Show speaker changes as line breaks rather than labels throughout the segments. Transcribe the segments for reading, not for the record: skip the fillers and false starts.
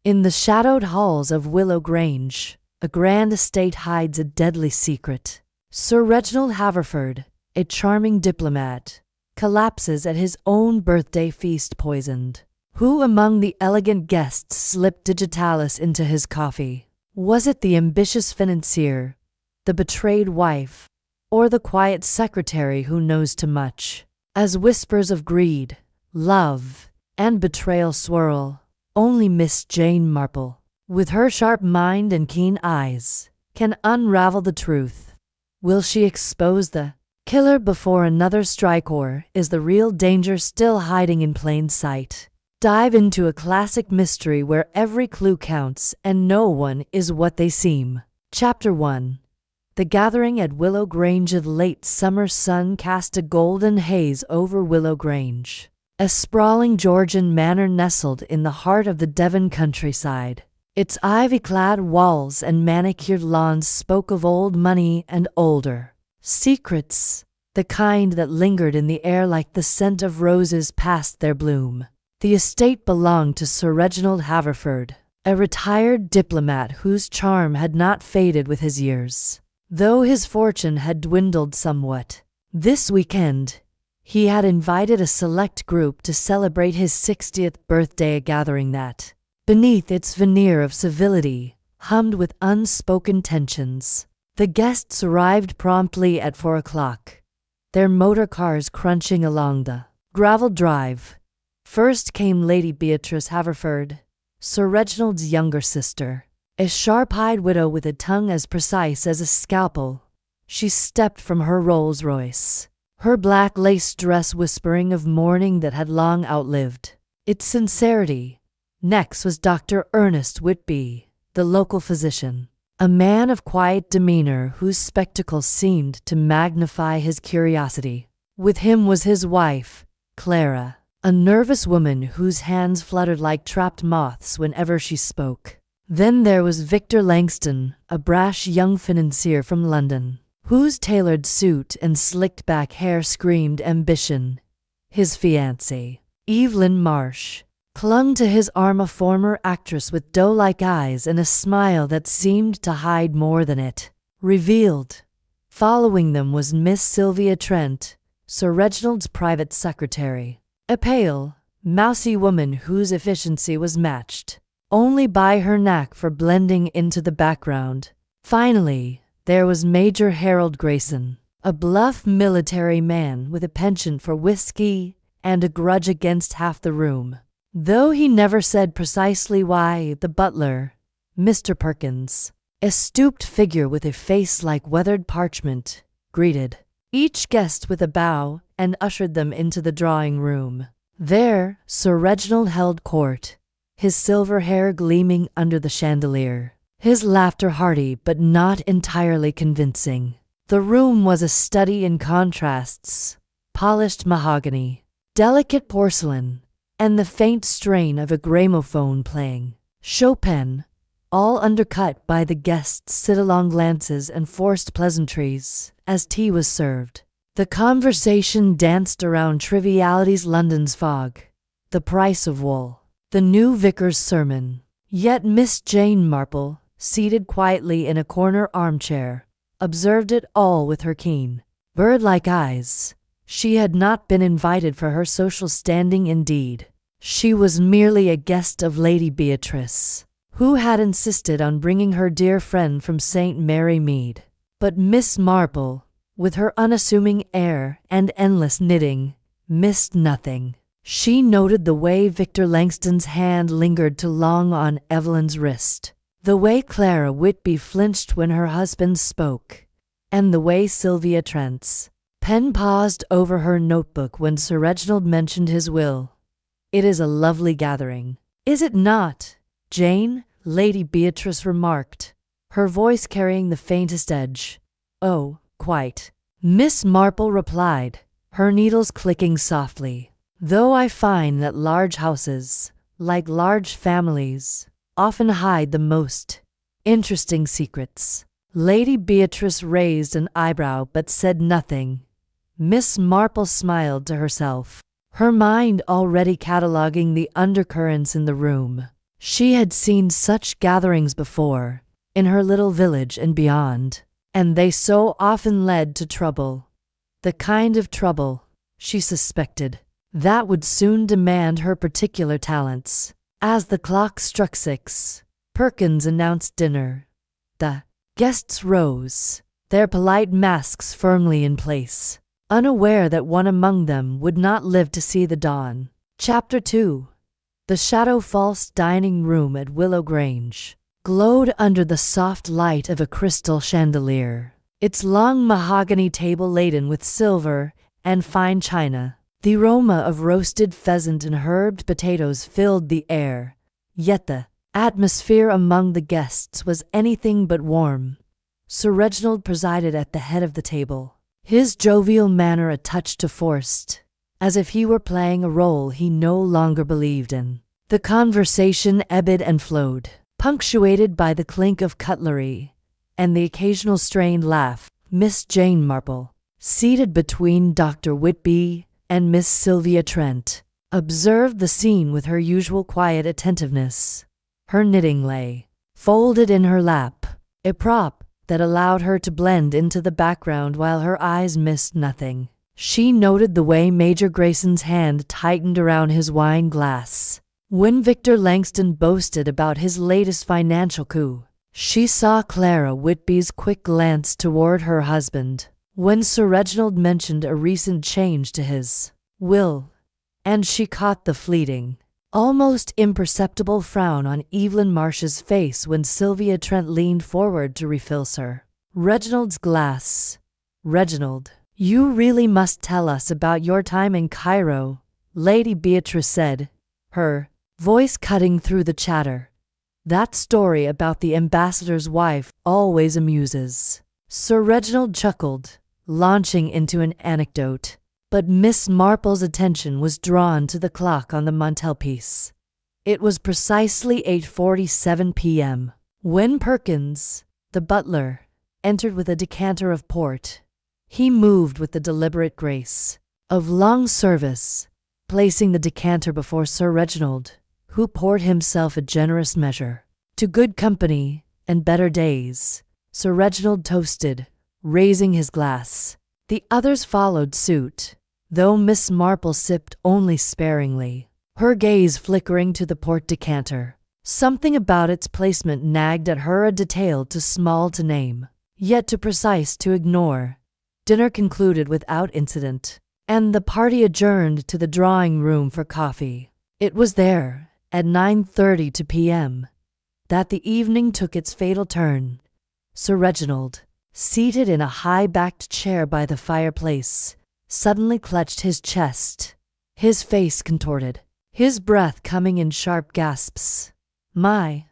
In the shadowed halls of Willow Grange, a grand estate hides a deadly secret. Sir Reginald Haverford, a charming diplomat, collapses at his own birthday feast poisoned. Who among the elegant guests slipped digitalis into his coffee? Was it the ambitious financier, the betrayed wife, or the quiet secretary who knows too much? As whispers of greed, love, and betrayal swirl, only Miss Jane Marple, with her sharp mind and keen eyes, can unravel the truth. Will she expose the killer before another strike, or is the real danger still hiding in plain sight? Dive into a classic mystery where every clue counts and no one is what they seem. Chapter 1. The gathering at Willow Grange. The late summer sun cast a golden haze over Willow Grange, a sprawling Georgian manor nestled in the heart of the Devon countryside. Its ivy-clad walls and manicured lawns spoke of old money and older secrets, the kind that lingered in the air like the scent of roses past their bloom. The estate belonged to Sir Reginald Haverford, a retired diplomat whose charm had not faded with his years, though his fortune had dwindled somewhat. This weekend, he had invited a select group to celebrate his 60th birthday, a gathering that, beneath its veneer of civility, hummed with unspoken tensions. The guests arrived promptly at 4 o'clock, their motor cars crunching along the gravel drive. First came Lady Beatrice Haverford, Sir Reginald's younger sister, a sharp-eyed widow with a tongue as precise as a scalpel. She stepped from her Rolls-Royce, her black lace dress whispering of mourning that had long outlived its sincerity. Next was Dr. Ernest Whitby, the local physician, a man of quiet demeanor whose spectacles seemed to magnify his curiosity. With him was his wife, Clara, a nervous woman whose hands fluttered like trapped moths whenever she spoke. Then there was Victor Langston, a brash young financier from London, whose tailored suit and slicked-back hair screamed ambition. His fiancée, Evelyn Marsh, clung to his arm, a former actress with doe-like eyes and a smile that seemed to hide more than it revealed. Following them was Miss Sylvia Trent, Sir Reginald's private secretary, a pale, mousy woman whose efficiency was matched only by her knack for blending into the background. Finally, there was Major Harold Grayson, a bluff military man with a penchant for whiskey and a grudge against half the room. Though he never said precisely why, the butler, Mr. Perkins, a stooped figure with a face like weathered parchment, greeted each guest with a bow and ushered them into the drawing room. There, Sir Reginald held court, his silver hair gleaming under the chandelier, his laughter hearty but not entirely convincing. The room was a study in contrasts: polished mahogany, delicate porcelain, and the faint strain of a gramophone playing Chopin, all undercut by the guests' sit-along glances and forced pleasantries. As tea was served, the conversation danced around trivialities: London's fog, the price of wool, the new vicar's sermon. Yet Miss Jane Marple, seated quietly in a corner armchair, observed it all with her keen, bird-like eyes. She had not been invited for her social standing. Indeed, she was merely a guest of Lady Beatrice, who had insisted on bringing her dear friend from St. Mary Mead. But Miss Marple, with her unassuming air and endless knitting, missed nothing. She noted the way Victor Langston's hand lingered too long on Evelyn's wrist, the way Clara Whitby flinched when her husband spoke, and the way Sylvia Trent's pen paused over her notebook when Sir Reginald mentioned his will. "It is a lovely gathering, is it not, Jane?" Lady Beatrice remarked, her voice carrying the faintest edge. "Oh, quite," Miss Marple replied, her needles clicking softly. "Though I find that large houses, like large families, often hide the most interesting secrets." Lady Beatrice raised an eyebrow but said nothing. Miss Marple smiled to herself, her mind already cataloguing the undercurrents in the room. She had seen such gatherings before, in her little village and beyond, and they so often led to trouble. The kind of trouble, she suspected, that would soon demand her particular talents. As the clock struck 6, Perkins announced dinner. The guests rose, their polite masks firmly in place, unaware that one among them would not live to see the dawn. Chapter 2. The shadow-false dining room at Willow Grange glowed under the soft light of a crystal chandelier, its long mahogany table laden with silver and fine china. The aroma of roasted pheasant and herbed potatoes filled the air, yet the atmosphere among the guests was anything but warm. Sir Reginald presided at the head of the table, his jovial manner a touch too forced, as if he were playing a role he no longer believed in. The conversation ebbed and flowed, punctuated by the clink of cutlery and the occasional strained laugh. Miss Jane Marple, seated between Dr. Whitby and Miss Sylvia Trent, observed the scene with her usual quiet attentiveness. Her knitting lay folded in her lap, a prop that allowed her to blend into the background while her eyes missed nothing. She noted the way Major Grayson's hand tightened around his wine glass when Victor Langston boasted about his latest financial coup. She saw Clara Whitby's quick glance toward her husband when Sir Reginald mentioned a recent change to his will, and she caught the fleeting, almost imperceptible frown on Evelyn Marsh's face when Sylvia Trent leaned forward to refill Sir Reginald's glass. "Reginald, you really must tell us about your time in Cairo," Lady Beatrice said, her voice cutting through the chatter. "That story about the ambassador's wife always amuses." Sir Reginald chuckled, launching into an anecdote, but Miss Marple's attention was drawn to the clock on the mantelpiece. It was precisely 8:47 p.m. when Perkins, the butler, entered with a decanter of port. He moved with the deliberate grace of long service, placing the decanter before Sir Reginald, who poured himself a generous measure. "To good company and better days," Sir Reginald toasted, raising his glass. The others followed suit, though Miss Marple sipped only sparingly, her gaze flickering to the port decanter. Something about its placement nagged at her, a detail too small to name, yet too precise to ignore. Dinner concluded without incident, and the party adjourned to the drawing-room for coffee. It was there, at 9:30 p.m., that the evening took its fatal turn. Sir Reginald, seated in a high-backed chair by the fireplace, suddenly clutched his chest, his face contorted, his breath coming in sharp gasps. My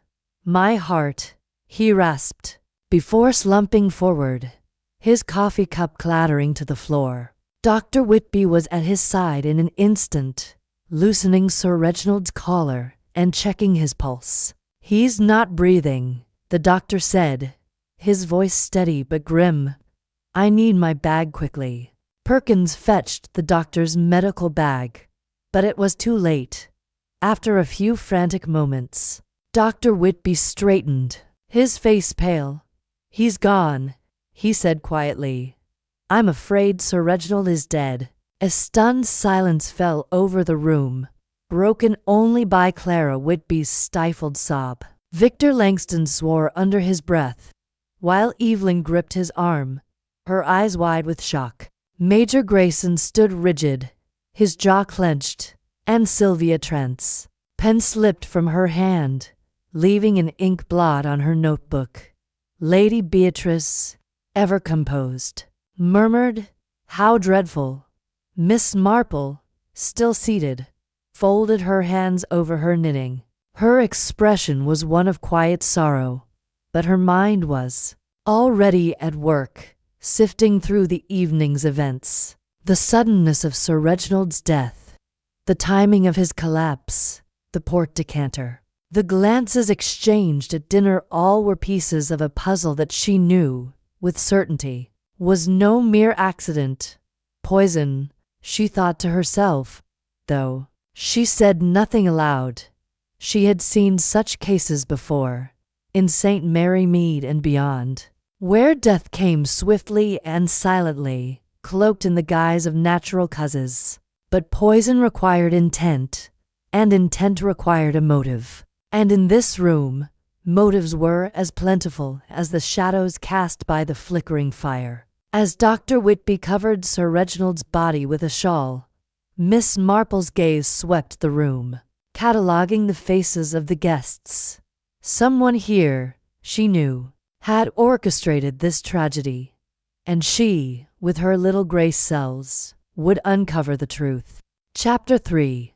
heart," he rasped, before slumping forward, his coffee cup clattering to the floor. Dr. Whitby was at his side in an instant, loosening Sir Reginald's collar and checking his pulse. "He's not breathing," the doctor said, his voice steady but grim. "I need my bag quickly." Perkins fetched the doctor's medical bag, but it was too late. After a few frantic moments, Dr. Whitby straightened, his face pale. "He's gone," he said quietly. "I'm afraid Sir Reginald is dead." A stunned silence fell over the room, broken only by Clara Whitby's stifled sob. Victor Langston swore under his breath, while Evelyn gripped his arm, her eyes wide with shock. Major Grayson stood rigid, his jaw clenched, and Sylvia Trent's pen slipped from her hand, leaving an ink blot on her notebook. Lady Beatrice, ever composed, murmured, "How dreadful!" Miss Marple, still seated, folded her hands over her knitting. Her expression was one of quiet sorrow, but her mind was already at work, sifting through the evening's events. The suddenness of Sir Reginald's death, the timing of his collapse, the port decanter, the glances exchanged at dinner, all were pieces of a puzzle that she knew, with certainty, was no mere accident. Poison, she thought to herself, though she said nothing aloud. She had seen such cases before, in St. Mary Mead and beyond, where death came swiftly and silently, cloaked in the guise of natural causes. But poison required intent, and intent required a motive. And in this room, motives were as plentiful as the shadows cast by the flickering fire. As Dr. Whitby covered Sir Reginald's body with a shawl, Miss Marple's gaze swept the room, cataloguing the faces of the guests. Someone here, she knew, had orchestrated this tragedy, and she, with her little grace cells, would uncover the truth. Chapter 3.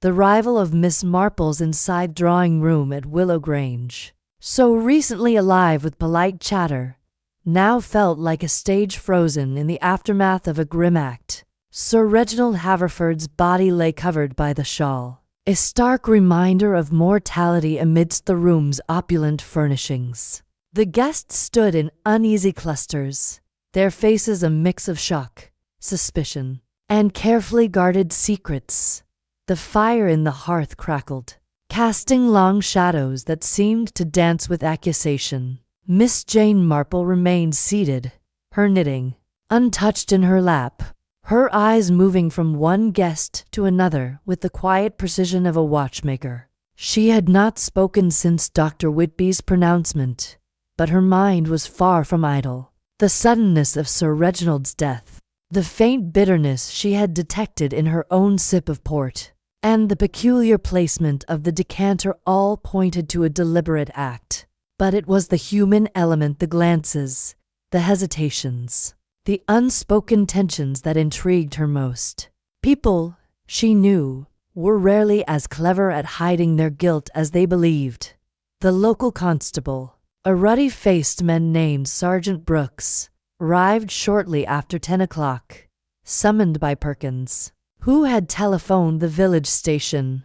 The rival of Miss Marple's inside drawing room at Willow Grange, so recently alive with polite chatter, now felt like a stage frozen in the aftermath of a grim act. Sir Reginald Haverford's body lay covered by the shawl, a stark reminder of mortality amidst the room's opulent furnishings. The guests stood in uneasy clusters, their faces a mix of shock, suspicion, and carefully guarded secrets. The fire in the hearth crackled, casting long shadows that seemed to dance with accusation. Miss Jane Marple remained seated, her knitting untouched in her lap, her eyes moving from one guest to another with the quiet precision of a watchmaker. She had not spoken since Dr. Whitby's pronouncement, but her mind was far from idle. The suddenness of Sir Reginald's death, the faint bitterness she had detected in her own sip of port, and the peculiar placement of the decanter all pointed to a deliberate act. But it was the human element, the glances, the hesitations, the unspoken tensions that intrigued her most. People, she knew, were rarely as clever at hiding their guilt as they believed. The local constable, a ruddy-faced man named Sergeant Brooks, arrived shortly after 10 o'clock, summoned by Perkins, who had telephoned the village station.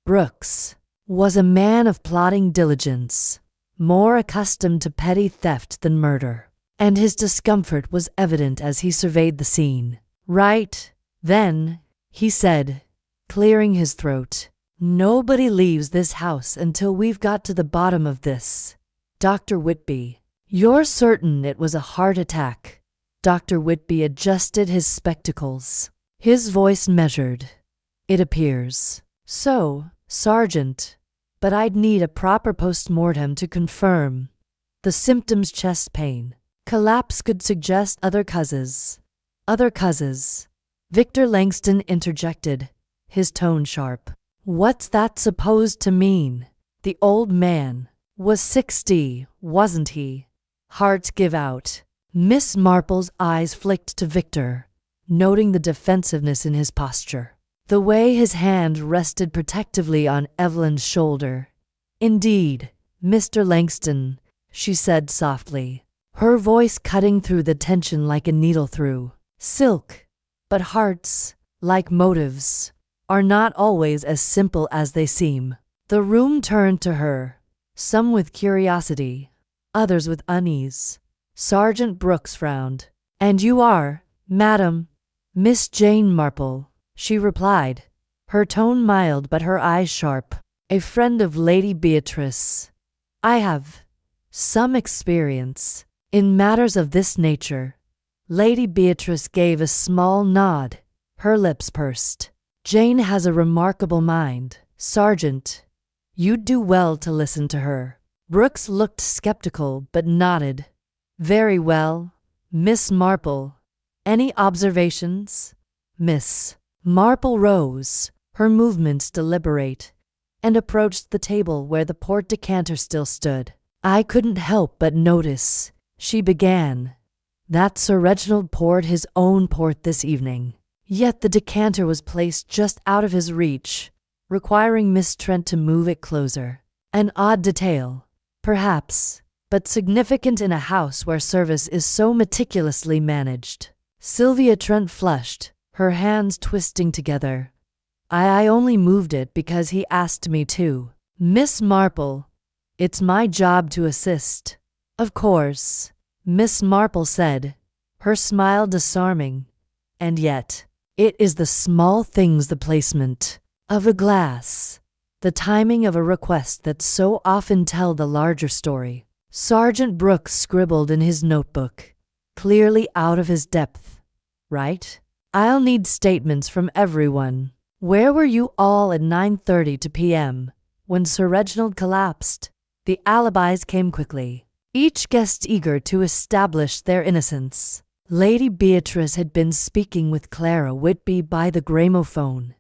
Brooks was a man of plodding diligence, more accustomed to petty theft than murder, and his discomfort was evident as he surveyed the scene. "Right, then," he said, clearing his throat. "Nobody leaves this house until we've got to the bottom of this. Dr. Whitby, you're certain it was a heart attack?" Dr. Whitby adjusted his spectacles, his voice measured. "It appears so, Sergeant, but I'd need a proper post-mortem to confirm. The symptoms: chest pain. Collapse could suggest other causes." "Other causes?" Victor Langston interjected, his tone sharp. "What's that supposed to mean? The old man was 60, wasn't he? Heart give out." Miss Marple's eyes flicked to Victor, noting the defensiveness in his posture, the way his hand rested protectively on Evelyn's shoulder. "Indeed, Mr. Langston," she said softly, her voice cutting through the tension like a needle through silk. "But hearts, like motives, are not always as simple as they seem." The room turned to her, some with curiosity, others with unease. Sergeant Brooks frowned. "And you are, madam, Miss Jane Marple," she replied, her tone mild but her eyes sharp. "A friend of Lady Beatrice. I have some experience in matters of this nature." Lady Beatrice gave a small nod, her lips pursed. "Jane has a remarkable mind, Sergeant. You'd do well to listen to her." Brooks looked skeptical but nodded. "Very well, Miss Marple. Any observations?" Miss Marple rose, her movements deliberate, and approached the table where the port decanter still stood. "I couldn't help but notice," she began, "that Sir Reginald poured his own port this evening. Yet the decanter was placed just out of his reach, requiring Miss Trent to move it closer. An odd detail, perhaps, but significant in a house where service is so meticulously managed." Sylvia Trent flushed, her hands twisting together. I only moved it because he asked me to." "Miss Marple, it's my job to assist." "Of course," Miss Marple said, her smile disarming. "And yet, it is the small things, the placement of a glass, the timing of a request that so often tell the larger story. Sergeant Brooks scribbled in his notebook, clearly out of his depth. Right? I'll need statements from everyone. Where were you all at 9:30 p.m. when Sir Reginald collapsed? The alibis came quickly, each guest eager to establish their innocence. Lady Beatrice had been speaking with Clara Whitby by the gramophone.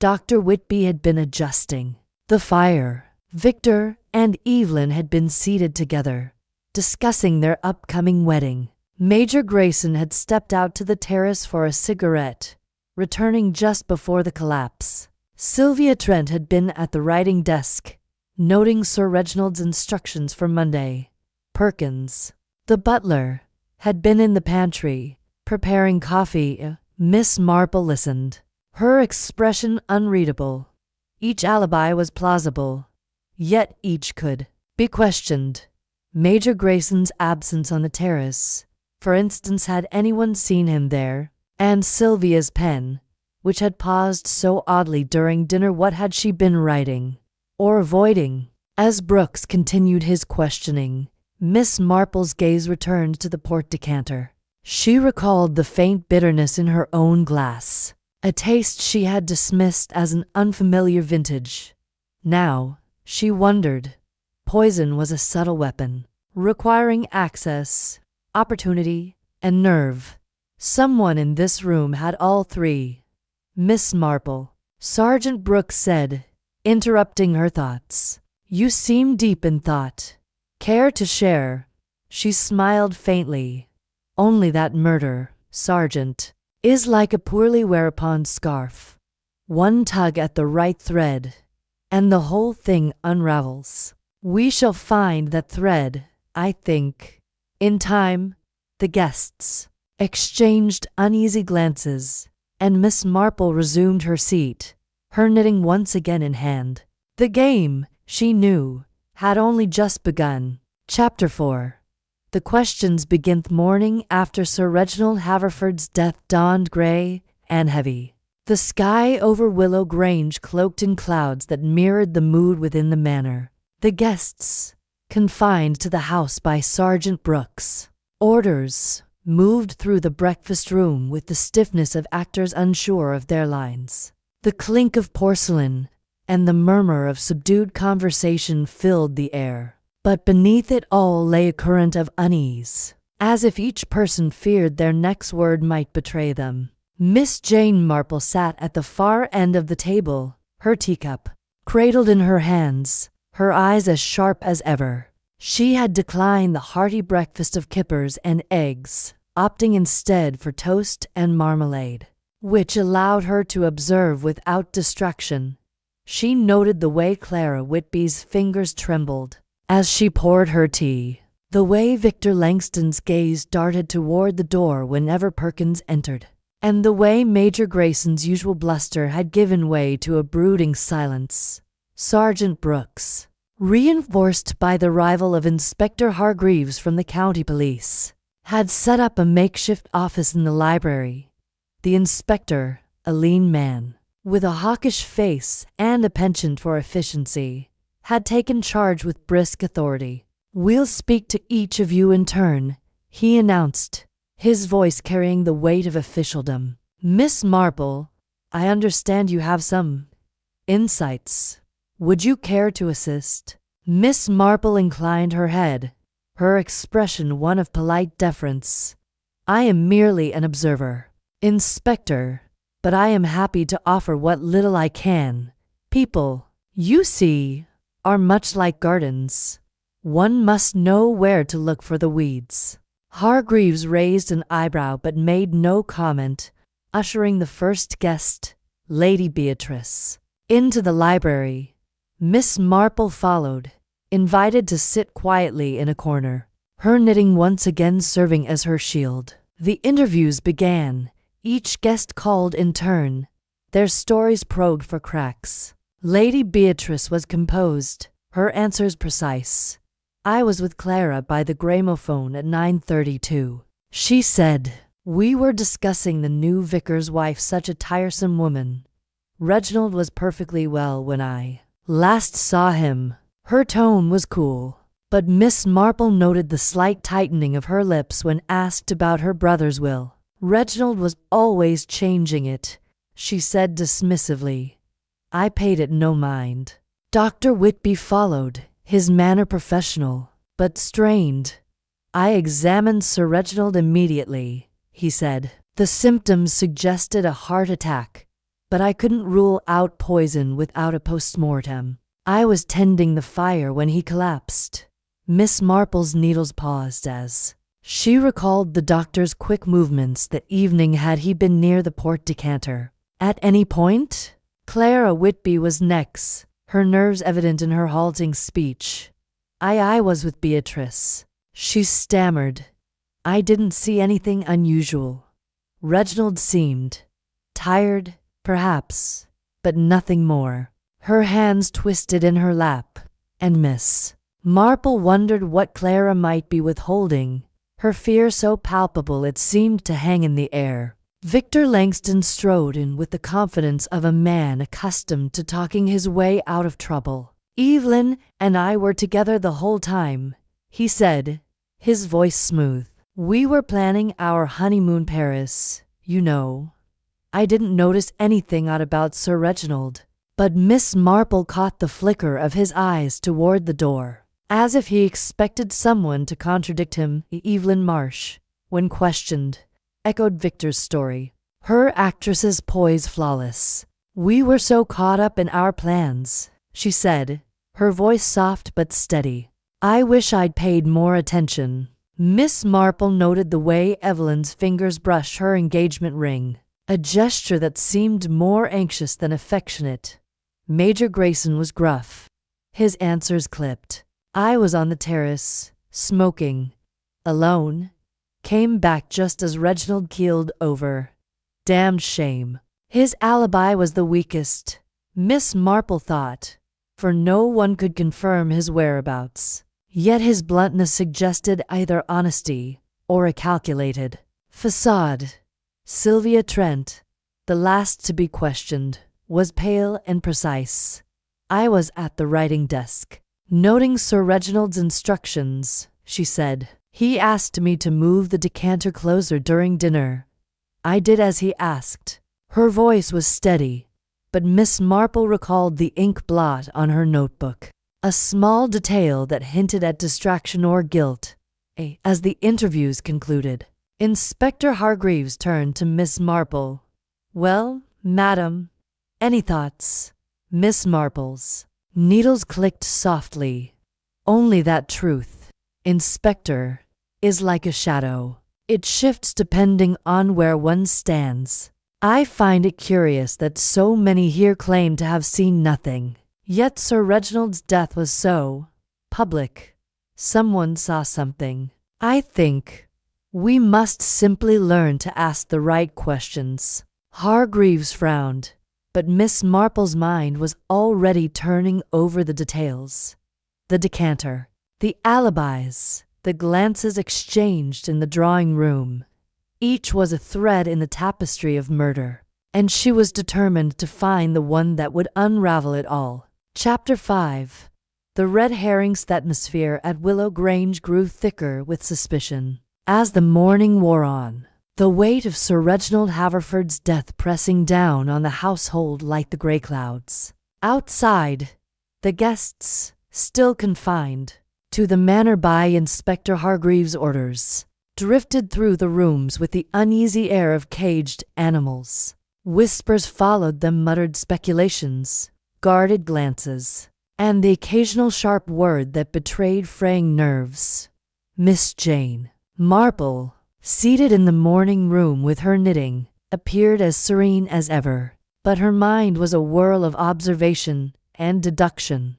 Dr. Whitby had been adjusting the fire. Victor and Evelyn had been seated together, discussing their upcoming wedding. Major Grayson had stepped out to the terrace for a cigarette, returning just before the collapse. Sylvia Trent had been at the writing desk, noting Sir Reginald's instructions for Monday. Perkins, the butler, had been in the pantry, preparing coffee. Miss Marple listened, her expression unreadable. Each alibi was plausible, yet each could be questioned. Major Grayson's absence on the terrace, for instance, had anyone seen him there? And Sylvia's pen, which had paused so oddly during dinner, what had she been writing or avoiding? As Brooks continued his questioning, Miss Marple's gaze returned to the port decanter. She recalled the faint bitterness in her own glass, a taste she had dismissed as an unfamiliar vintage. Now, she wondered, poison was a subtle weapon, requiring access, opportunity, and nerve. Someone in this room had all three. Miss Marple, Sergeant Brooks said, interrupting her thoughts. You seem deep in thought. Care to share? She smiled faintly. Only that murder, Sergeant, is like a poorly wear-upon scarf. One tug at the right thread, and the whole thing unravels. We shall find that thread, I think, in time. The guests exchanged uneasy glances, and Miss Marple resumed her seat, her knitting once again in hand. The game, she knew, had only just begun. Chapter 4. The questions begin. Morning after Sir Reginald Haverford's death dawned grey and heavy. The sky over Willow Grange cloaked in clouds that mirrored the mood within the manor. The guests, confined to the house by Sergeant Brooks' orders, moved through the breakfast room with the stiffness of actors unsure of their lines. The clink of porcelain and the murmur of subdued conversation filled the air. But beneath it all lay a current of unease, as if each person feared their next word might betray them. Miss Jane Marple sat at the far end of the table, her teacup cradled in her hands, her eyes as sharp as ever. She had declined the hearty breakfast of kippers and eggs, opting instead for toast and marmalade, which allowed her to observe without distraction. She noted the way Clara Whitby's fingers trembled as she poured her tea, the way Victor Langston's gaze darted toward the door whenever Perkins entered, and the way Major Grayson's usual bluster had given way to a brooding silence. Sergeant Brooks, reinforced by the arrival of Inspector Hargreaves from the county police, had set up a makeshift office in the library. The inspector, a lean man, with a hawkish face and a penchant for efficiency, had taken charge with brisk authority. We'll speak to each of you in turn, he announced, his voice carrying the weight of officialdom. Miss Marple, I understand you have some insights. Would you care to assist? Miss Marple inclined her head, her expression one of polite deference. I am merely an observer, Inspector, but I am happy to offer what little I can. People, you see, are much like gardens. One must know where to look for the weeds. Hargreaves raised an eyebrow but made no comment, ushering the first guest, Lady Beatrice, into the library. Miss Marple followed, invited to sit quietly in a corner, her knitting once again serving as her shield. The interviews began, each guest called in turn, their stories probed for cracks. Lady Beatrice was composed, her answers precise. I was with Clara by the gramophone at 9:32. She said, we were discussing the new vicar's wife, such a tiresome woman. Reginald was perfectly well when I "Last saw him." Her tone was cool, but Miss Marple noted the slight tightening of her lips when asked about her brother's will. "Reginald was always changing it," she said dismissively. "I paid it no mind." Dr. Whitby followed, his manner professional, but strained. "I examined Sir Reginald immediately," he said. "The symptoms suggested a heart attack, but I couldn't rule out poison without a post-mortem. I was tending the fire when he collapsed." Miss Marple's needles paused as she recalled the doctor's quick movements that evening had he been near the port decanter. "At any point?" Clara Whitby was next, her nerves evident in her halting speech. I was with Beatrice." She stammered. "I didn't see anything unusual. Reginald seemed tired, perhaps, but nothing more." Her hands twisted in her lap, and Miss Marple wondered what Clara might be withholding, her fear so palpable it seemed to hang in the air. Victor Langston strode in with the confidence of a man accustomed to talking his way out of trouble. "Evelyn and I were together the whole time," he said, his voice smooth. "We were planning our honeymoon Paris, you know. I didn't notice anything odd about Sir Reginald." But Miss Marple caught the flicker of his eyes toward the door, as if he expected someone to contradict him. "Evelyn Marsh, when questioned, echoed Victor's story. Her actress's poise flawless. We were so caught up in our plans," she said, her voice soft but steady. "I wish I'd paid more attention." Miss Marple noted the way Evelyn's fingers brushed her engagement ring, a gesture that seemed more anxious than affectionate. Major Grayson was gruff, his answers clipped. "I was on the terrace, smoking, alone. Came back just as Reginald keeled over. Damned shame." His alibi was the weakest, Miss Marple thought, for no one could confirm his whereabouts. Yet his bluntness suggested either honesty or a calculated facade. Sylvia Trent, the last to be questioned, was pale and precise. "I was at the writing desk, noting Sir Reginald's instructions," she said. "He asked me to move the decanter closer during dinner. I did as he asked." Her voice was steady, but Miss Marple recalled the ink blot on her notebook, a small detail that hinted at distraction or guilt. As the interviews concluded, Inspector Hargreaves turned to Miss Marple. "Well, madam, any thoughts?" Miss Marple's needles clicked softly. "Only that truth, Inspector, is like a shadow. It shifts depending on where one stands. I find it curious that so many here claim to have seen nothing. Yet Sir Reginald's death was so public. Someone saw something. I think we must simply learn to ask the right questions." Hargreaves frowned, but Miss Marple's mind was already turning over the details. The decanter, the alibis, the glances exchanged in the drawing room. Each was a thread in the tapestry of murder, and she was determined to find the one that would unravel it all. Chapter 5. The red herrings. The atmosphere at Willow Grange grew thicker with suspicion. As the morning wore on, the weight of Sir Reginald Haverford's death pressing down on the household like the grey clouds. Outside, the guests, still confined to the manor by Inspector Hargreaves' orders, drifted through the rooms with the uneasy air of caged animals. Whispers followed them, muttered speculations, guarded glances, and the occasional sharp word that betrayed fraying nerves. Miss Jane Marple, seated in the morning room with her knitting, appeared as serene as ever, but her mind was a whirl of observation and deduction.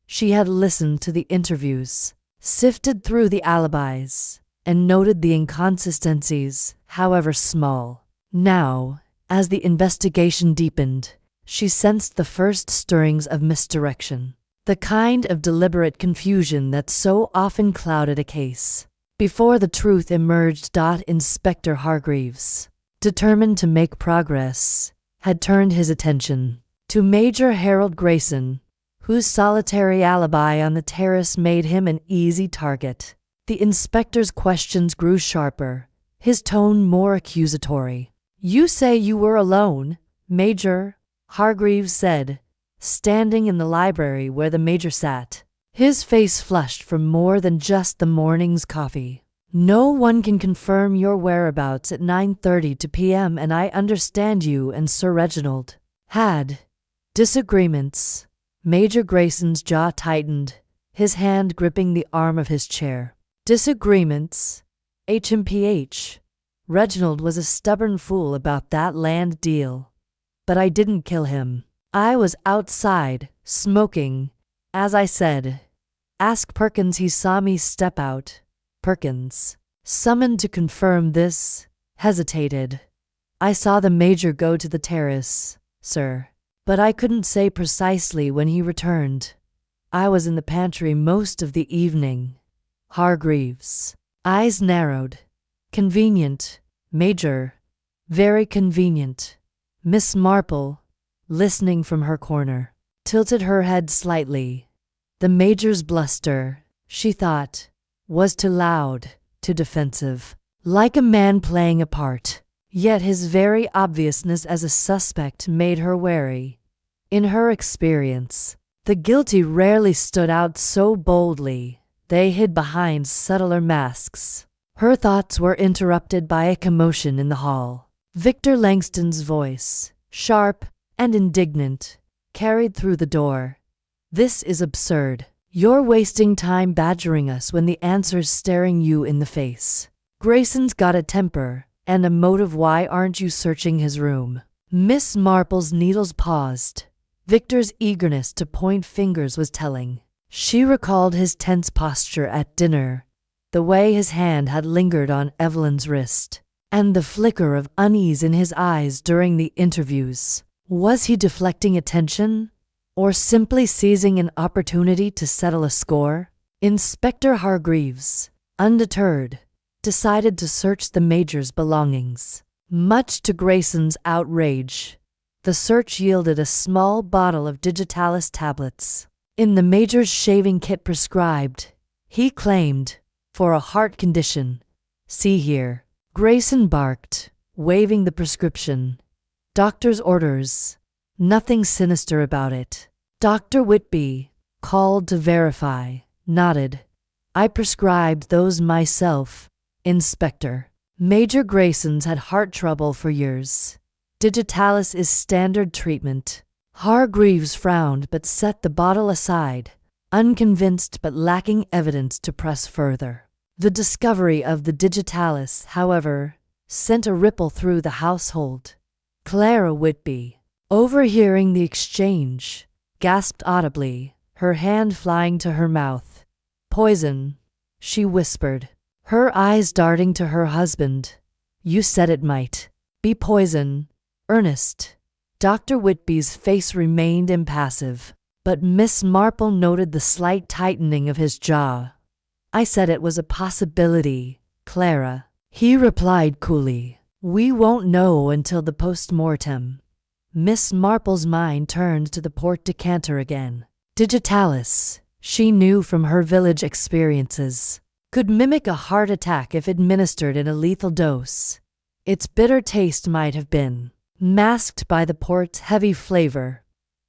She had listened to the interviews, sifted through the alibis, and noted the inconsistencies, however small. Now, as the investigation deepened, she sensed the first stirrings of misdirection, the kind of deliberate confusion that so often clouded a case. Before the truth emerged, Inspector Hargreaves, determined to make progress, had turned his attention to Major Harold Grayson, whose solitary alibi on the terrace made him an easy target. The inspector's questions grew sharper, his tone more accusatory. "You say you were alone, Major," Hargreaves said, standing in the library where the Major sat. His face flushed from more than just the morning's coffee. "No one can confirm your whereabouts at 9:30 p.m. and I understand you and Sir Reginald had disagreements." Major Grayson's jaw tightened, his hand gripping the arm of his chair. "Disagreements? HMPH. Reginald was a stubborn fool about that land deal. But I didn't kill him. I was outside, smoking, as I said. Ask Perkins, he saw me step out." Perkins, summoned to confirm this, hesitated. "I saw the Major go to the terrace, sir. But I couldn't say precisely when he returned. I was in the pantry most of the evening." Hargreaves' eyes narrowed. "Convenient, Major. Very convenient." Miss Marple, listening from her corner, tilted her head slightly. The Major's bluster, she thought, was too loud, too defensive, like a man playing a part. Yet his very obviousness as a suspect made her wary. In her experience, the guilty rarely stood out so boldly. They hid behind subtler masks. Her thoughts were interrupted by a commotion in the hall. Victor Langston's voice, sharp and indignant, carried through the door. "This is absurd. You're wasting time badgering us when the answer's staring you in the face. Grayson's got a temper and a motive. Why aren't you searching his room?" Miss Marple's needles paused. Victor's eagerness to point fingers was telling. She recalled his tense posture at dinner, the way his hand had lingered on Evelyn's wrist, and the flicker of unease in his eyes during the interviews. Was he deflecting attention, or simply seizing an opportunity to settle a score? Inspector Hargreaves, undeterred, decided to search the Major's belongings. Much to Grayson's outrage, the search yielded a small bottle of digitalis tablets. In the Major's shaving kit prescribed, he claimed, for a heart condition. "See here." Grayson barked, waving the prescription. "Doctor's orders. Nothing sinister about it." Dr. Whitby, called to verify, nodded. "I prescribed those myself, Inspector." Major Grayson's had heart trouble for years. Digitalis is standard treatment. Hargreaves frowned but set the bottle aside, unconvinced but lacking evidence to press further. The discovery of the digitalis, however, sent a ripple through the household. Clara Whitby, overhearing the exchange, gasped audibly, her hand flying to her mouth. "Poison," she whispered, her eyes darting to her husband. "You said it might be poison, Ernest." Dr. Whitby's face remained impassive, but Miss Marple noted the slight tightening of his jaw. "I said it was a possibility, Clara," he replied coolly. "We won't know until the post-mortem." Miss Marple's mind turned to the port decanter again. Digitalis, she knew from her village experiences, could mimic a heart attack if administered in a lethal dose. Its bitter taste might have been masked by the port's heavy flavor.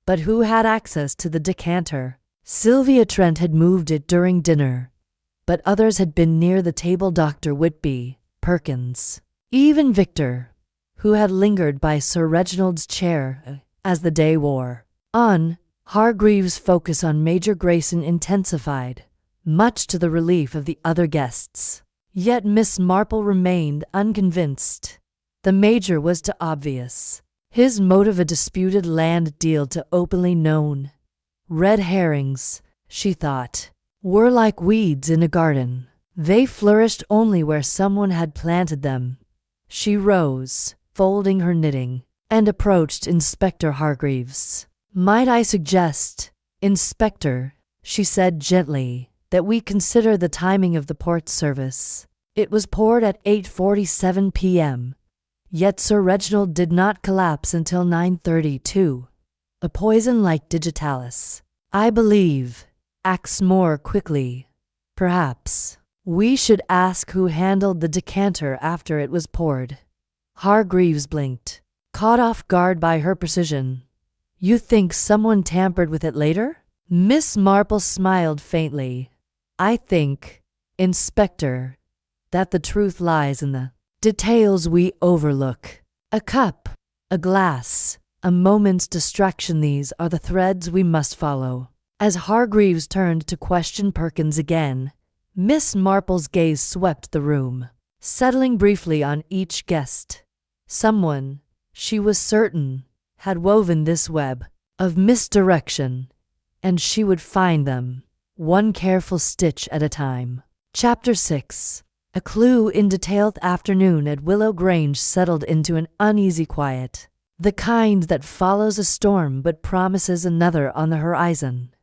But who had access to the decanter? Sylvia Trent had moved it during dinner, but others had been near the table. Dr. Whitby, Perkins, even Victor, who had lingered by Sir Reginald's chair as the day wore on. Hargreaves' focus on Major Grayson intensified, much to the relief of the other guests. Yet Miss Marple remained unconvinced. The Major was too obvious. His motive a disputed land deal to openly known. Red herrings, she thought, were like weeds in a garden. They flourished only where someone had planted them. She rose, folding her knitting, and approached Inspector Hargreaves. "Might I suggest, Inspector," she said gently, "that we consider the timing of the port service. It was poured at 8:47 p.m., yet Sir Reginald did not collapse until 9:32. A poison like digitalis I believe, acts more quickly. Perhaps we should ask who handled the decanter after it was poured. Hargreaves blinked, caught off guard by her precision. You think someone tampered with it later? Miss Marple smiled faintly. I think, Inspector, that the truth lies in the details we overlook. A cup, a glass, a moment's distraction, these are the threads we must follow. As Hargreaves turned to question Perkins again, Miss Marple's gaze swept the room, settling briefly on each guest. Someone, she was certain, had woven this web of misdirection, and she would find them, one careful stitch at a time. Chapter 6. A clue. In detailed afternoon at Willow Grange settled into an uneasy quiet, the kind that follows a storm but promises another on the horizon.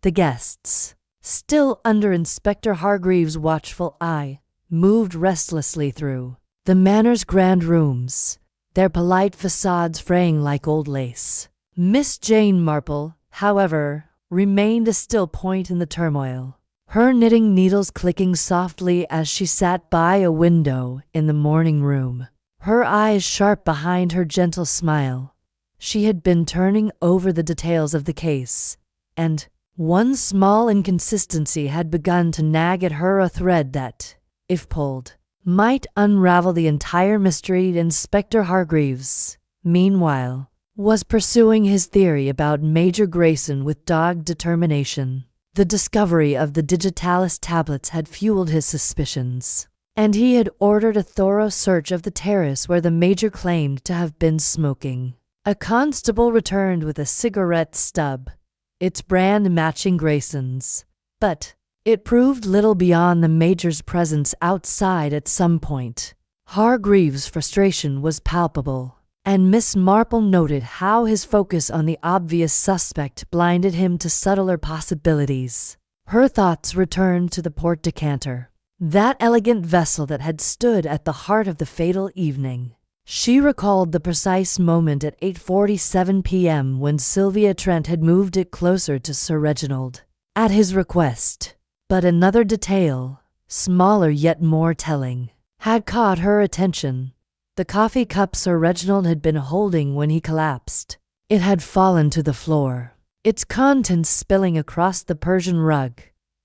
The guests, still under Inspector Hargreaves' watchful eye, moved restlessly through the manor's grand rooms, their polite facades fraying like old lace. Miss Jane Marple, however, remained a still point in the turmoil, her knitting needles clicking softly as she sat by a window in the morning room, her eyes sharp behind her gentle smile. She had been turning over the details of the case, and one small inconsistency had begun to nag at her, a thread that, if pulled, might unravel the entire mystery. Inspector Hargreaves, meanwhile, was pursuing his theory about Major Grayson with dogged determination. The discovery of the digitalis tablets had fueled his suspicions, and he had ordered a thorough search of the terrace where the Major claimed to have been smoking. A constable returned with a cigarette stub, its brand matching Grayson's, but it proved little beyond the Major's presence outside at some point. Hargreaves' frustration was palpable, and Miss Marple noted how his focus on the obvious suspect blinded him to subtler possibilities. Her thoughts returned to the port decanter, that elegant vessel that had stood at the heart of the fatal evening. She recalled the precise moment at 8:47 p.m. when Sylvia Trent had moved it closer to Sir Reginald, at his request. But another detail, smaller yet more telling, had caught her attention. The coffee cup Sir Reginald had been holding when he collapsed. It had fallen to the floor, its contents spilling across the Persian rug,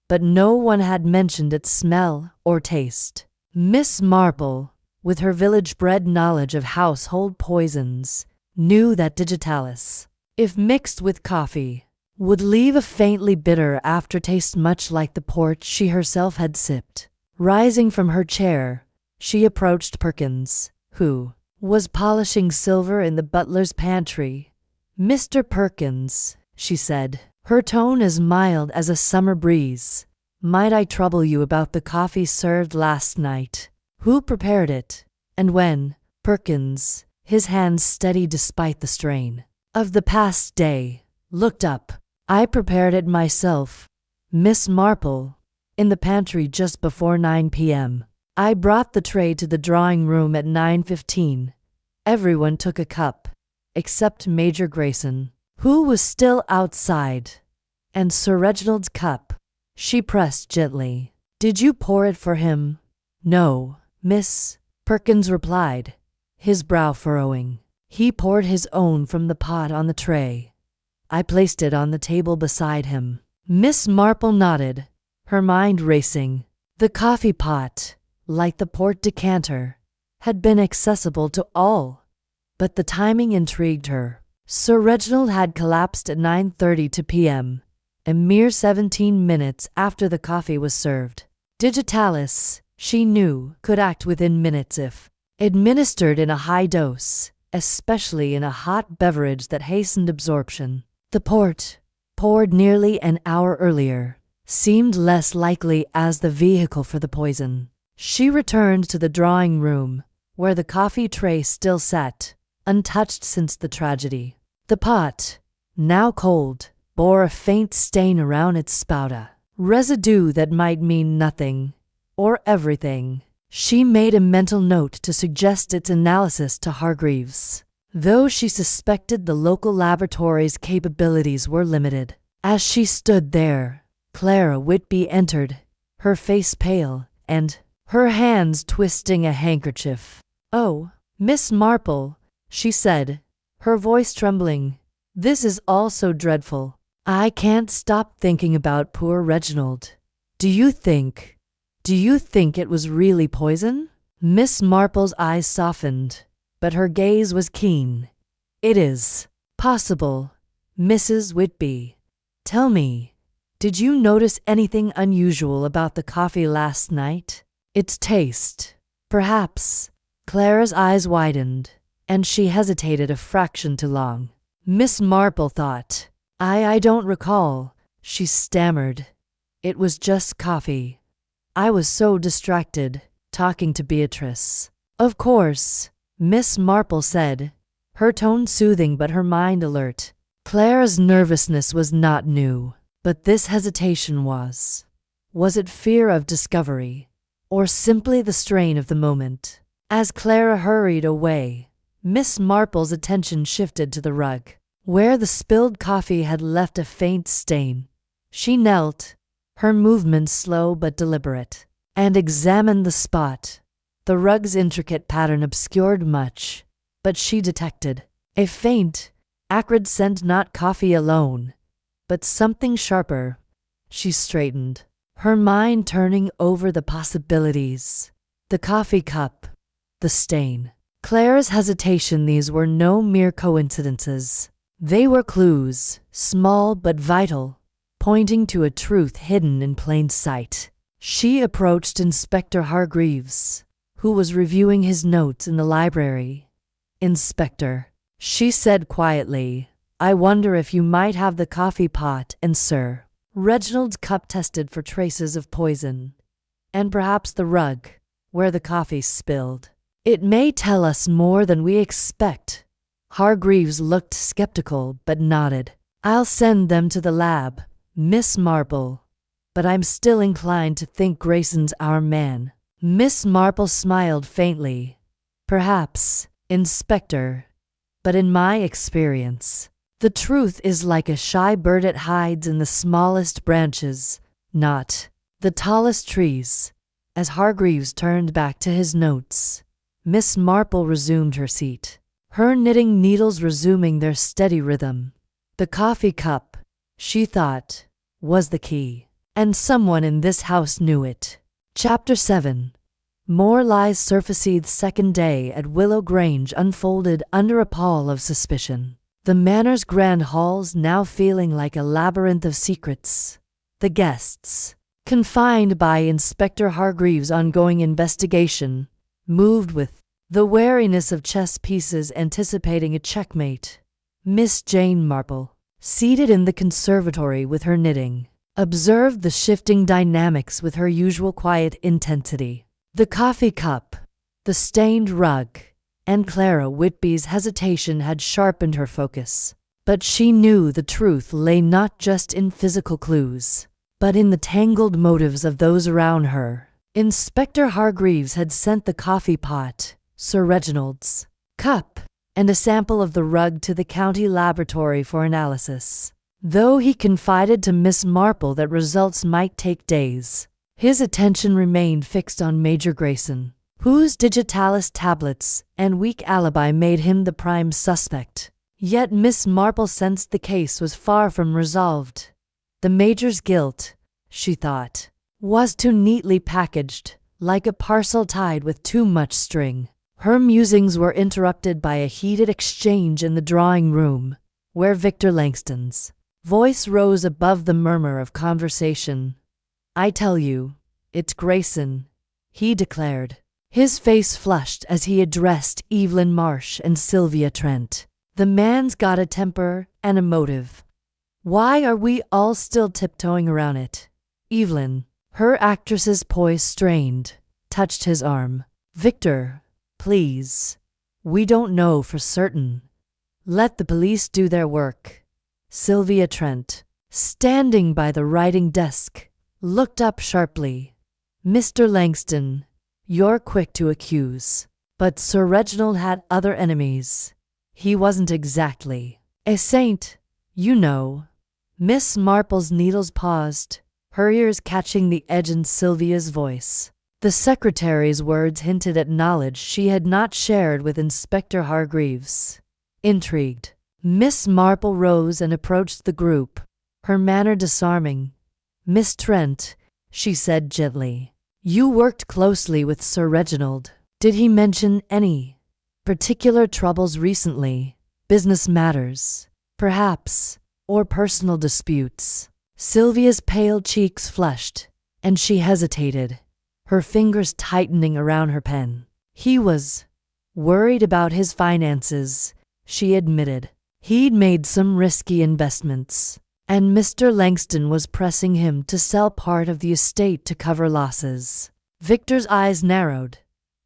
but no one had mentioned its smell or taste. Miss Marple, with her village-bred knowledge of household poisons, knew that digitalis, if mixed with coffee, would leave a faintly bitter aftertaste much like the port she herself had sipped. Rising from her chair, she approached Perkins, who was polishing silver in the butler's pantry. "Mr. Perkins," she said, her tone as mild as a summer breeze, "might I trouble you about the coffee served last night? Who prepared it, and when?" Perkins, his hands steady despite the strain of the past day, looked up. "I prepared it myself, Miss Marple, in the pantry just before 9 p.m. I brought the tray to the drawing room at 9:15. Everyone took a cup, except Major Grayson, who was still outside, and Sir Reginald's cup." She pressed gently. "Did you pour it for him?" "No, Miss," Perkins replied, his brow furrowing. "He poured his own from the pot on the tray. I placed it on the table beside him." Miss Marple nodded, her mind racing. The coffee pot, like the port decanter, had been accessible to all, but the timing intrigued her. Sir Reginald had collapsed at 9:30 p.m., a mere 17 minutes after the coffee was served. Digitalis, she knew, could act within minutes if administered in a high dose, especially in a hot beverage that hastened absorption. The port, poured nearly an hour earlier, seemed less likely as the vehicle for the poison. She returned to the drawing room, where the coffee tray still sat, untouched since the tragedy. The pot, now cold, bore a faint stain around its spout, a residue that might mean nothing, or everything. She made a mental note to suggest its analysis to Hargreaves, though she suspected the local laboratory's capabilities were limited. As she stood there, Clara Whitby entered, her face pale, and her hands twisting a handkerchief. "Oh, Miss Marple," she said, her voice trembling. "This is all so dreadful. I can't stop thinking about poor Reginald. Do you think it was really poison?" Miss Marple's eyes softened, but her gaze was keen. "It is possible, Mrs. Whitby. Tell me, did you notice anything unusual about the coffee last night? Its taste, perhaps?" Clara's eyes widened, and she hesitated a fraction too long. Miss Marple thought. I don't recall," she stammered. "It was just coffee. I was so distracted, talking to Beatrice." "Of course," Miss Marple said, her tone soothing but her mind alert. Clara's nervousness was not new, but this hesitation was. Was it fear of discovery, or simply the strain of the moment? As Clara hurried away, Miss Marple's attention shifted to the rug, where the spilled coffee had left a faint stain. She knelt, her movements slow but deliberate, and examined the spot. The rug's intricate pattern obscured much, but she detected a faint, acrid scent, not coffee alone, but something sharper. She straightened, her mind turning over the possibilities. The coffee cup, the stain. Clara's hesitation, these were no mere coincidences. They were clues, small but vital, pointing to a truth hidden in plain sight. She approached Inspector Hargreaves, who was reviewing his notes in the library. "Inspector," she said quietly, "I wonder if you might have the coffee pot and Sir Reginald's cup tested for traces of poison, and perhaps the rug, where the coffee spilled. It may tell us more than we expect." Hargreaves looked skeptical but nodded. "I'll send them to the lab, Miss Marple, but I'm still inclined to think Grayson's our man." Miss Marple smiled faintly. "Perhaps, Inspector, but in my experience, the truth is like a shy bird, it hides in the smallest branches, not the tallest trees." As Hargreaves turned back to his notes, Miss Marple resumed her seat, her knitting needles resuming their steady rhythm. The coffee cup, she thought, was the key, and someone in this house knew it. Chapter 7. More lies surfaced. The second day at Willow Grange unfolded under a pall of suspicion. The manor's grand halls now feeling like a labyrinth of secrets. The guests, confined by Inspector Hargreaves' ongoing investigation, moved with the wariness of chess pieces anticipating a checkmate. Miss Jane Marple, seated in the conservatory with her knitting, observed the shifting dynamics with her usual quiet intensity. The coffee cup, the stained rug, and Clara Whitby's hesitation had sharpened her focus. But she knew the truth lay not just in physical clues, but in the tangled motives of those around her. Inspector Hargreaves had sent the coffee pot, Sir Reginald's cup, and a sample of the rug to the county laboratory for analysis. Though he confided to Miss Marple that results might take days, his attention remained fixed on Major Grayson, whose digitalis tablets and weak alibi made him the prime suspect. Yet Miss Marple sensed the case was far from resolved. The Major's guilt, she thought, was too neatly packaged, like a parcel tied with too much string. Her musings were interrupted by a heated exchange in the drawing-room, where Victor Langston's voice rose above the murmur of conversation. "I tell you, it's Grayson," he declared. His face flushed as he addressed Evelyn Marsh and Sylvia Trent. "The man's got a temper and a motive. Why are we all still tiptoeing around it?" Evelyn, her actress's poise strained, touched his arm. "Victor, please. We don't know for certain. Let the police do their work." Sylvia Trent, standing by the writing desk, looked up sharply. "Mr. Langston, you're quick to accuse, but Sir Reginald had other enemies. He wasn't exactly a saint, you know." Miss Marple's needles paused, her ears catching the edge in Sylvia's voice. The secretary's words hinted at knowledge she had not shared with Inspector Hargreaves. Intrigued, Miss Marple rose and approached the group, her manner disarming. "Miss Trent," she said gently, "you worked closely with Sir Reginald. Did he mention any particular troubles recently? Business matters, perhaps, or personal disputes?" Sylvia's pale cheeks flushed, and she hesitated, her fingers tightening around her pen. "He was worried about his finances," she admitted. "He'd made some risky investments, and Mr. Langston was pressing him to sell part of the estate to cover losses." Victor's eyes narrowed.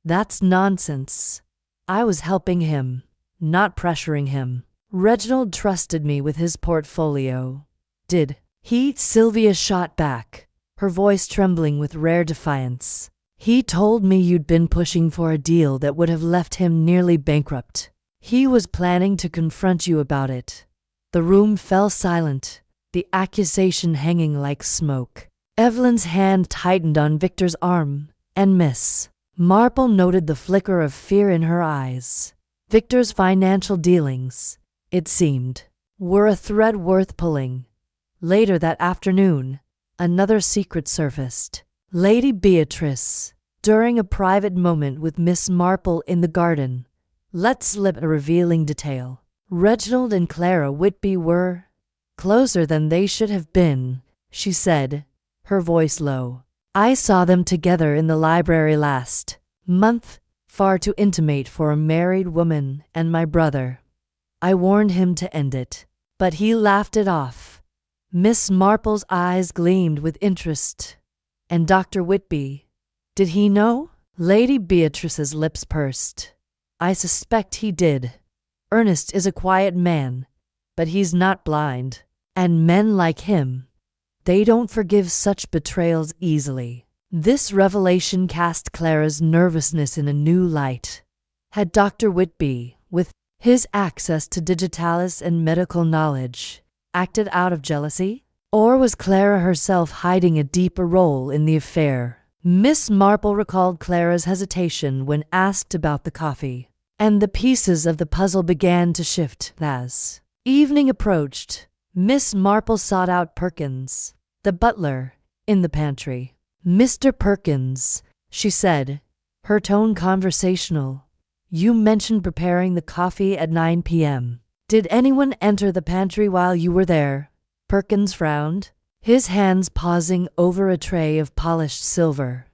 "That's nonsense. I was helping him, not pressuring him. Reginald trusted me with his portfolio." "Did he?" Sylvia shot back, her voice trembling with rare defiance. "He told me you'd been pushing for a deal that would have left him nearly bankrupt. He was planning to confront you about it." The room fell silent, the accusation hanging like smoke. Evelyn's hand tightened on Victor's arm, and Miss Marple noted the flicker of fear in her eyes. Victor's financial dealings, it seemed, were a thread worth pulling. Later that afternoon, another secret surfaced. Lady Beatrice, during a private moment with Miss Marple in the garden, let slip a revealing detail. Reginald and Clara Whitby were closer than they should have been, she said, her voice low. "I saw them together in the library last month, far too intimate for a married woman and my brother. I warned him to end it, but he laughed it off." Miss Marple's eyes gleamed with interest. "And Dr. Whitby, did he know?" Lady Beatrice's lips pursed. "I suspect he did. Ernest is a quiet man, but he's not blind. And men like him, they don't forgive such betrayals easily." This revelation cast Clara's nervousness in a new light. Had Dr. Whitby, with his access to digitalis and medical knowledge, acted out of jealousy? Or was Clara herself hiding a deeper role in the affair? Miss Marple recalled Clara's hesitation when asked about the coffee, and the pieces of the puzzle began to shift as evening approached. Miss Marple sought out Perkins, the butler, in the pantry. "Mr. Perkins," she said, her tone conversational, "you mentioned preparing the coffee at 9 p.m. Did anyone enter the pantry while you were there?" Perkins frowned, his hands pausing over a tray of polished silver.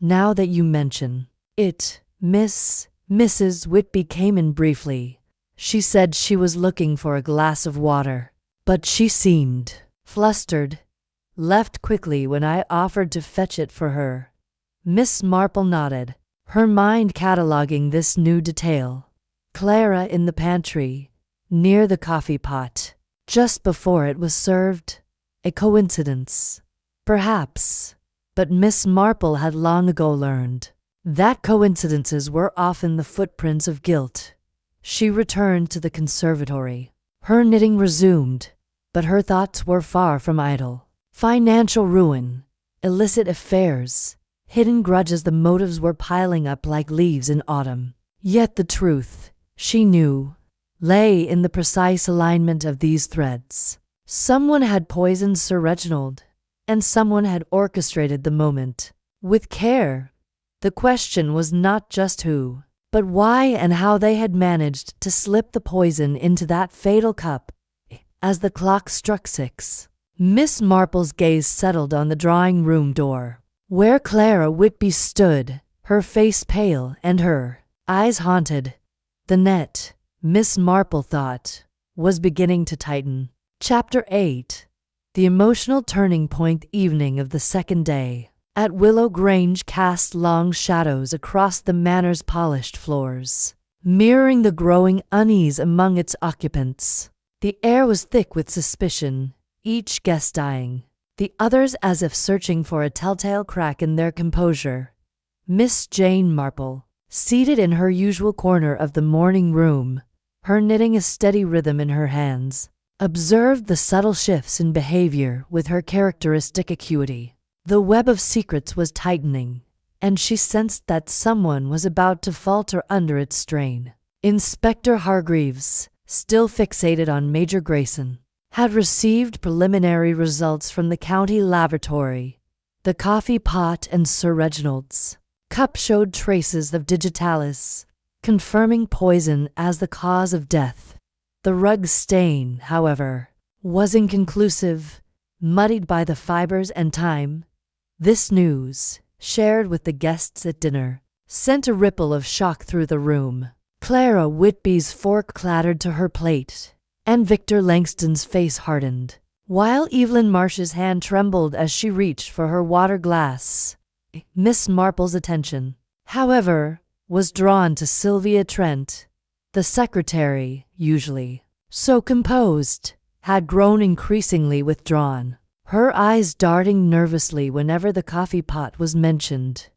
"Now that you mention it, Mrs. Whitby came in briefly. She said she was looking for a glass of water, but she seemed flustered. Left quickly when I offered to fetch it for her." Miss Marple nodded, her mind cataloguing this new detail. Clara in the pantry, near the coffee pot, just before it was served. A coincidence? Perhaps. But Miss Marple had long ago learned that coincidences were often the footprints of guilt. She returned to the conservatory. Her knitting resumed, but her thoughts were far from idle. Financial ruin, illicit affairs, hidden grudges, the motives were piling up like leaves in autumn. Yet the truth, she knew, lay in the precise alignment of these threads. Someone had poisoned Sir Reginald, and someone had orchestrated the moment. With care, the question was not just who, but why and how they had managed to slip the poison into that fatal cup. As the clock struck 6, Miss Marple's gaze settled on the drawing-room door, where Clara Whitby stood, her face pale and her eyes haunted. The net, Miss Marple thought, was beginning to tighten. Chapter 8. The emotional turning point evening of the second day at Willow Grange cast long shadows across the manor's polished floors, mirroring the growing unease among its occupants. The air was thick with suspicion, each guest eyeing the others as if searching for a telltale crack in their composure. Miss Jane Marple, seated in her usual corner of the morning room, her knitting a steady rhythm in her hands, observed the subtle shifts in behavior with her characteristic acuity. The web of secrets was tightening, and she sensed that someone was about to falter under its strain. Inspector Hargreaves, still fixated on Major Grayson, had received preliminary results from the county laboratory. The coffee pot and Sir Reginald's cup showed traces of digitalis, confirming poison as the cause of death. The rug stain, however, was inconclusive, muddied by the fibers and time. This news, shared with the guests at dinner, sent a ripple of shock through the room. Clara Whitby's fork clattered to her plate, and Victor Langston's face hardened, while Evelyn Marsh's hand trembled as she reached for her water glass. Miss Marple's attention, however, was drawn to Sylvia Trent. The secretary, usually so composed, had grown increasingly withdrawn, her eyes darting nervously whenever the coffee pot was mentioned.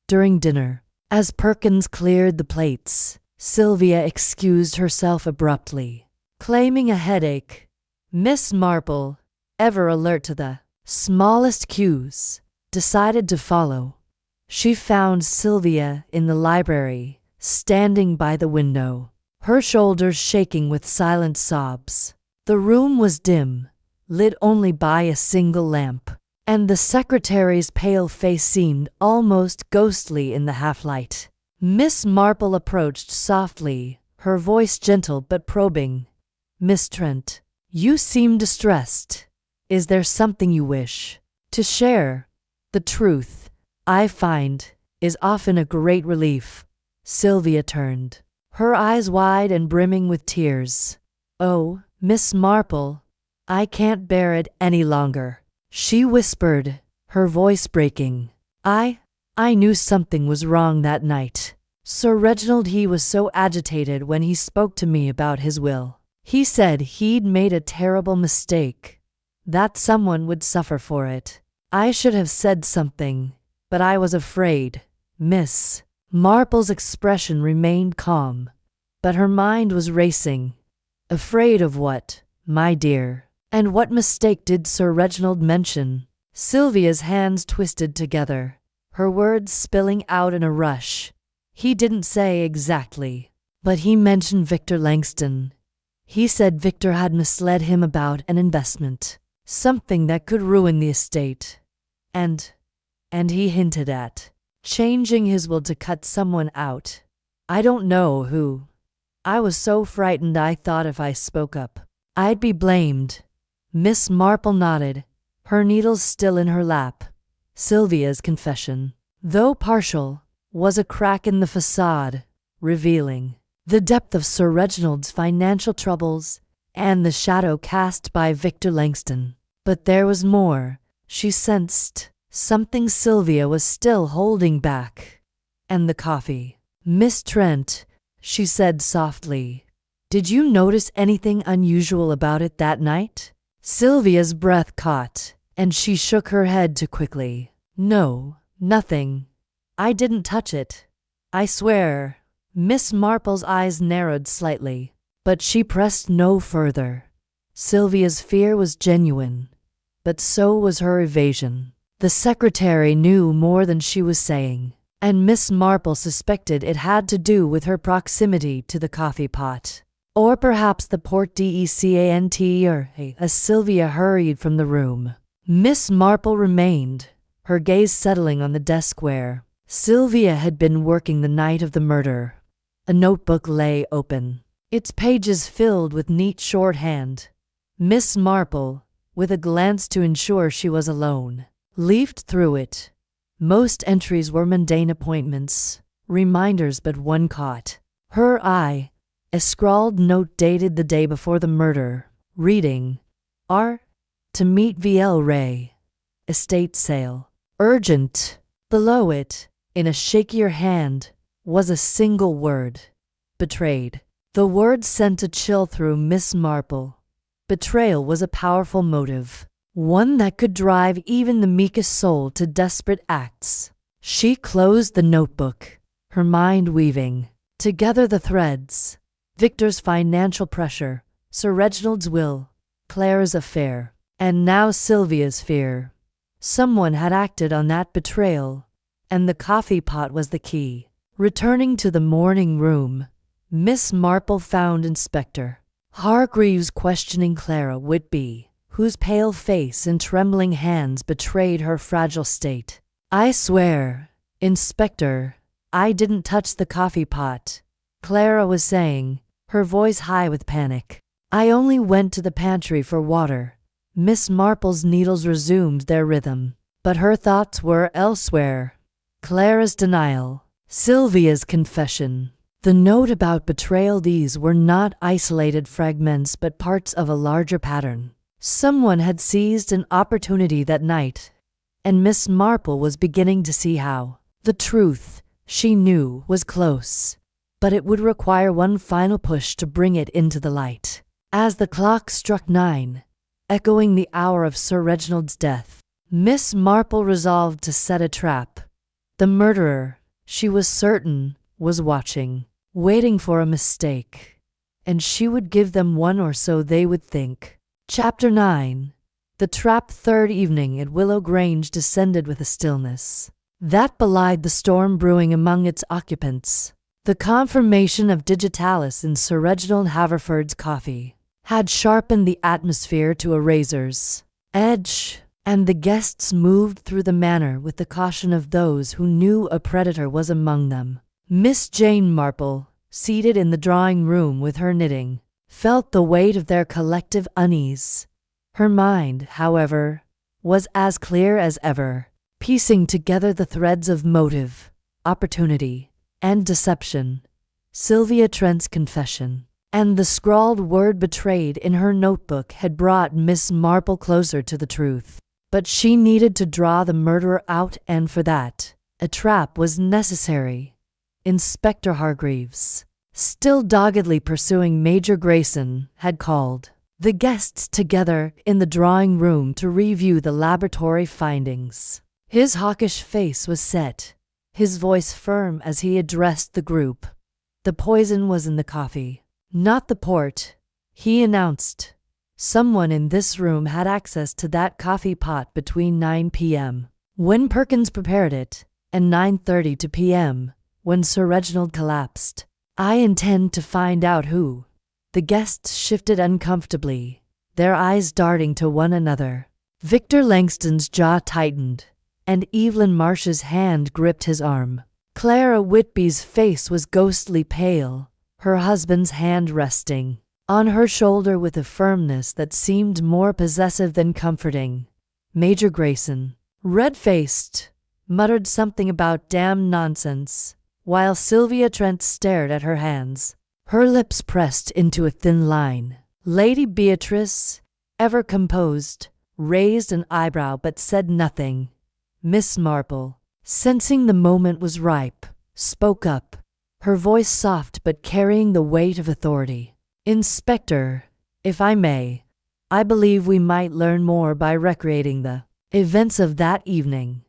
During dinner, as Perkins cleared the plates, Sylvia excused herself abruptly, claiming a headache. Miss Marple, ever alert to the smallest cues, decided to follow. She found Sylvia in the library, standing by the window, her shoulders shaking with silent sobs. The room was dim, lit only by a single lamp, and the secretary's pale face seemed almost ghostly in the half-light. Miss Marple approached softly, her voice gentle but probing. "Miss Trent, you seem distressed. Is there something you wish to share? The truth, I find, is often a great relief." Sylvia turned, her eyes wide and brimming with tears. "Oh, Miss Marple, I can't bear it any longer," she whispered, her voice breaking. I knew something was wrong that night. Sir Reginald, he was so agitated when he spoke to me about his will. He said he'd made a terrible mistake, that someone would suffer for it. I should have said something, but I was afraid." Miss Marple's expression remained calm, but her mind was racing. "Afraid of what, my dear? And what mistake did Sir Reginald mention?" Sylvia's hands twisted together, her words spilling out in a rush. "He didn't say exactly, but he mentioned Victor Langston. He said Victor had misled him about an investment, something that could ruin the estate. And he hinted at changing his will to cut someone out. I don't know who. I was so frightened I thought if I spoke up, I'd be blamed." Miss Marple nodded, her needles still in her lap. Sylvia's confession, though partial, was a crack in the facade, revealing the depth of Sir Reginald's financial troubles and the shadow cast by Victor Langston. But there was more. She sensed something Sylvia was still holding back. "And the coffee, Miss Trent," she said softly. "Did you notice anything unusual about it that night?" Sylvia's breath caught, and she shook her head too quickly. "No, nothing. I didn't touch it. I swear." Miss Marple's eyes narrowed slightly, but she pressed no further. Sylvia's fear was genuine, but so was her evasion. The secretary knew more than she was saying, and Miss Marple suspected it had to do with her proximity to the coffee pot. Or perhaps the port decant, as Sylvia hurried from the room. Miss Marple remained, her gaze settling on the desk where Sylvia had been working the night of the murder. A notebook lay open, its pages filled with neat shorthand. Miss Marple, with a glance to ensure she was alone, leafed through it. Most entries were mundane appointments, reminders, but one caught her eye. A scrawled note dated the day before the murder, reading, "R. to meet VL Ray. Estate sale. Urgent." Below it, in a shakier hand, was a single word: betrayed. The word sent a chill through Miss Marple. Betrayal was a powerful motive, one that could drive even the meekest soul to desperate acts. She closed the notebook, her mind weaving together the threads. Victor's financial pressure, Sir Reginald's will, Clara's affair, and now Sylvia's fear. Someone had acted on that betrayal, and the coffee pot was the key. Returning to the morning room, Miss Marple found Inspector Hargreaves questioning Clara Whitby, whose pale face and trembling hands betrayed her fragile state. "I swear, Inspector, I didn't touch the coffee pot," Clara was saying, her voice high with panic. "I only went to the pantry for water." Miss Marple's needles resumed their rhythm, but her thoughts were elsewhere. Clara's denial, Sylvia's confession, the note about betrayal, these were not isolated fragments but parts of a larger pattern. Someone had seized an opportunity that night, and Miss Marple was beginning to see how. The truth, she knew, was close, but it would require one final push to bring it into the light. As the clock struck 9, echoing the hour of Sir Reginald's death, Miss Marple resolved to set a trap. The murderer, she was certain, was watching, waiting for a mistake, and she would give them one, or so they would think. Chapter 9. The trap. Third evening at Willow Grange descended with a stillness that belied the storm brewing among its occupants. The confirmation of digitalis in Sir Reginald Haverford's coffee had sharpened the atmosphere to a razor's edge, and the guests moved through the manor with the caution of those who knew a predator was among them. Miss Jane Marple, seated in the drawing-room with her knitting, felt the weight of their collective unease. Her mind, however, was as clear as ever, piecing together the threads of motive, opportunity, and deception. Sylvia Trent's confession, and the scrawled word betrayed in her notebook had brought Miss Marple closer to the truth. But she needed to draw the murderer out, and for that, a trap was necessary. Inspector Hargreaves, still doggedly pursuing Major Grayson, had called the guests together in the drawing-room to review the laboratory findings. His hawkish face was set, his voice firm as he addressed the group. "The poison was in the coffee, not the port," he announced. "Someone in this room had access to that coffee pot between 9 p.m. when Perkins prepared it, and 9:30 p.m. when Sir Reginald collapsed. I intend to find out who." The guests shifted uncomfortably, their eyes darting to one another. Victor Langston's jaw tightened, and Evelyn Marsh's hand gripped his arm. Clara Whitby's face was ghostly pale, her husband's hand resting on her shoulder with a firmness that seemed more possessive than comforting. Major Grayson, red-faced, muttered something about "damn nonsense," while Sylvia Trent stared at her hands, her lips pressed into a thin line. Lady Beatrice, ever composed, raised an eyebrow but said nothing. Miss Marple, sensing the moment was ripe, spoke up, her voice soft but carrying the weight of authority. "Inspector, if I may, I believe we might learn more by recreating the events of that evening.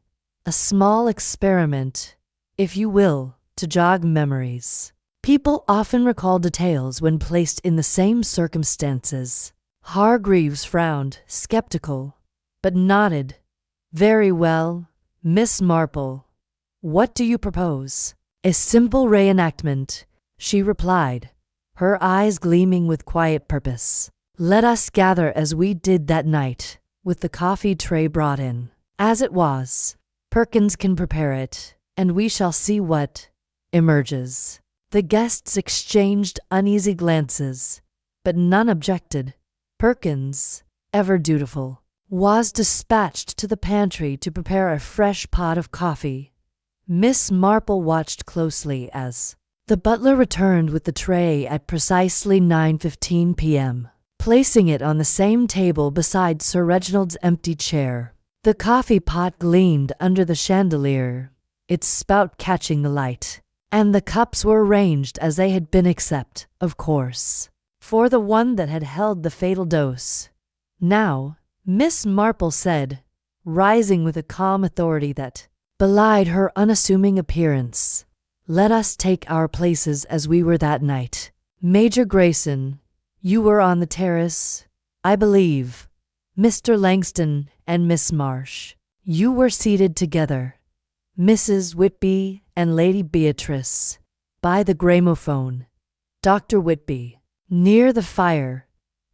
A small experiment, if you will, to jog memories. People often recall details when placed in the same circumstances." Hargreaves frowned, skeptical, but nodded. "Very well, Miss Marple. What do you propose?" "A simple reenactment," she replied, her eyes gleaming with quiet purpose. "Let us gather as we did that night, with the coffee tray brought in. As it was, Perkins can prepare it, and we shall see what emerges." The guests exchanged uneasy glances, but none objected. Perkins, ever dutiful, was dispatched to the pantry to prepare a fresh pot of coffee. Miss Marple watched closely as the butler returned with the tray at precisely 9:15 p.m., placing it on the same table beside Sir Reginald's empty chair. The coffee pot gleamed under the chandelier, its spout catching the light, and the cups were arranged as they had been except, of course, for the one that had held the fatal dose. "Now," Miss Marple said, rising with a calm authority that belied her unassuming appearance, "let us take our places as we were that night. Major Grayson, you were on the terrace, I believe, Mr. Langston and Miss Marsh, you were seated together, Mrs. Whitby and Lady Beatrice, by the gramophone, Dr. Whitby, near the fire,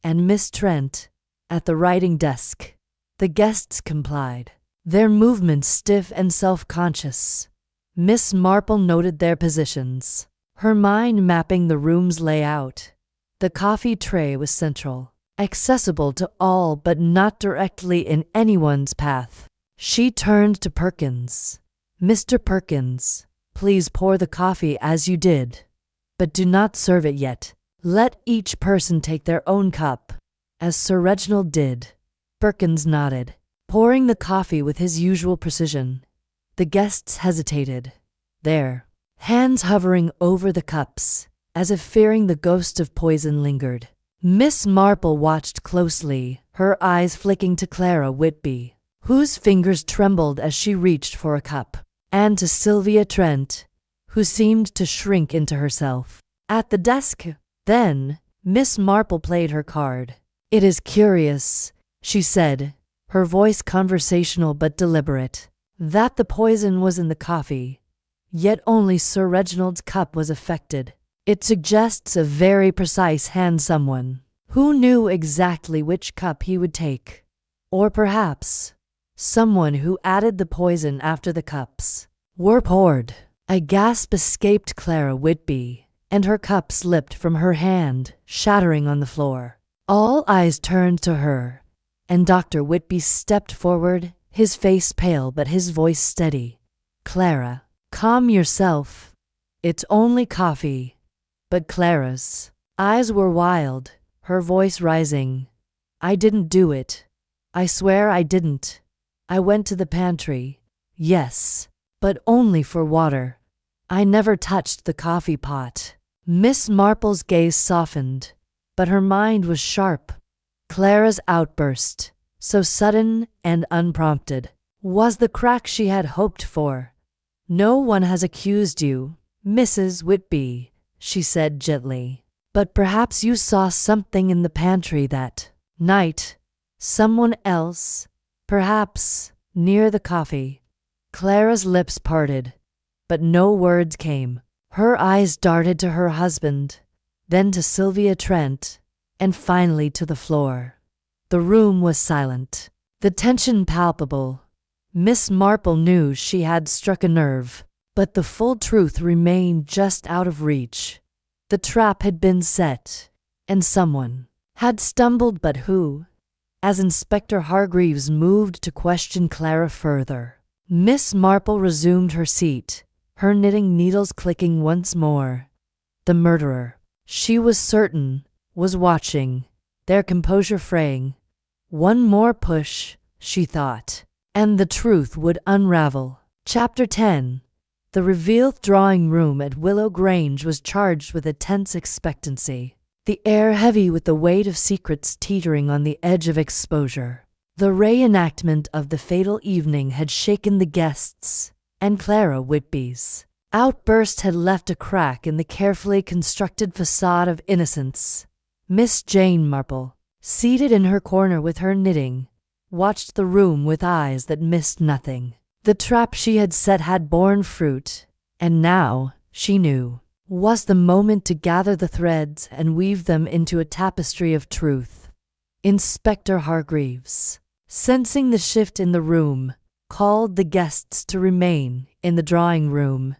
and Miss Trent, at the writing desk. The guests complied, their movements stiff and self-conscious. Miss Marple noted their positions, her mind mapping the room's layout. The coffee tray was central, accessible to all but not directly in anyone's path. She turned to Perkins. Mr. Perkins, please pour the coffee as you did, but do not serve it yet. Let each person take their own cup, as Sir Reginald did. Perkins nodded, pouring the coffee with his usual precision. The guests hesitated, their hands hovering over the cups, as if fearing the ghost of poison lingered. Miss Marple watched closely, her eyes flicking to Clara Whitby, whose fingers trembled as she reached for a cup, and to Sylvia Trent, who seemed to shrink into herself. At the desk, then, Miss Marple played her card. It is curious, she said, her voice conversational but deliberate, that the poison was in the coffee, yet only Sir Reginald's cup was affected. It suggests a very precise hand, someone who knew exactly which cup he would take. Or perhaps someone who added the poison after the cups were poured. A gasp escaped Clara Whitby, and her cup slipped from her hand, shattering on the floor. All eyes turned to her, and Dr. Whitby stepped forward, his face pale but his voice steady. Clara, calm yourself. It's only coffee. But Clara's eyes were wild, her voice rising. I didn't do it. I swear I didn't. I went to the pantry, yes, but only for water. I never touched the coffee pot. Miss Marple's gaze softened, but her mind was sharp. Clara's outburst, so sudden and unprompted, was the crack she had hoped for. No one has accused you, Mrs. Whitby, she said gently, but perhaps you saw something in the pantry that night. Someone else, perhaps, near the coffee. Clara's lips parted, but no words came. Her eyes darted to her husband, then to Sylvia Trent, and finally to the floor. The room was silent, the tension palpable. Miss Marple knew she had struck a nerve, but the full truth remained just out of reach. The trap had been set, and someone had stumbled, but who? As Inspector Hargreaves moved to question Clara further, Miss Marple resumed her seat, her knitting needles clicking once more. The murderer, she was certain, was watching, their composure fraying. One more push, she thought, and the truth would unravel. Chapter 10. The revealed drawing room at Willow Grange was charged with a tense expectancy, the air heavy with the weight of secrets teetering on the edge of exposure. The reenactment of the fatal evening had shaken the guests, and Clara Whitby's outburst had left a crack in the carefully constructed facade of innocence. Miss Jane Marple, seated in her corner with her knitting, watched the room with eyes that missed nothing. The trap she had set had borne fruit, and now, she knew, was the moment to gather the threads and weave them into a tapestry of truth. Inspector Hargreaves, sensing the shift in the room, called the guests to remain in the drawing room.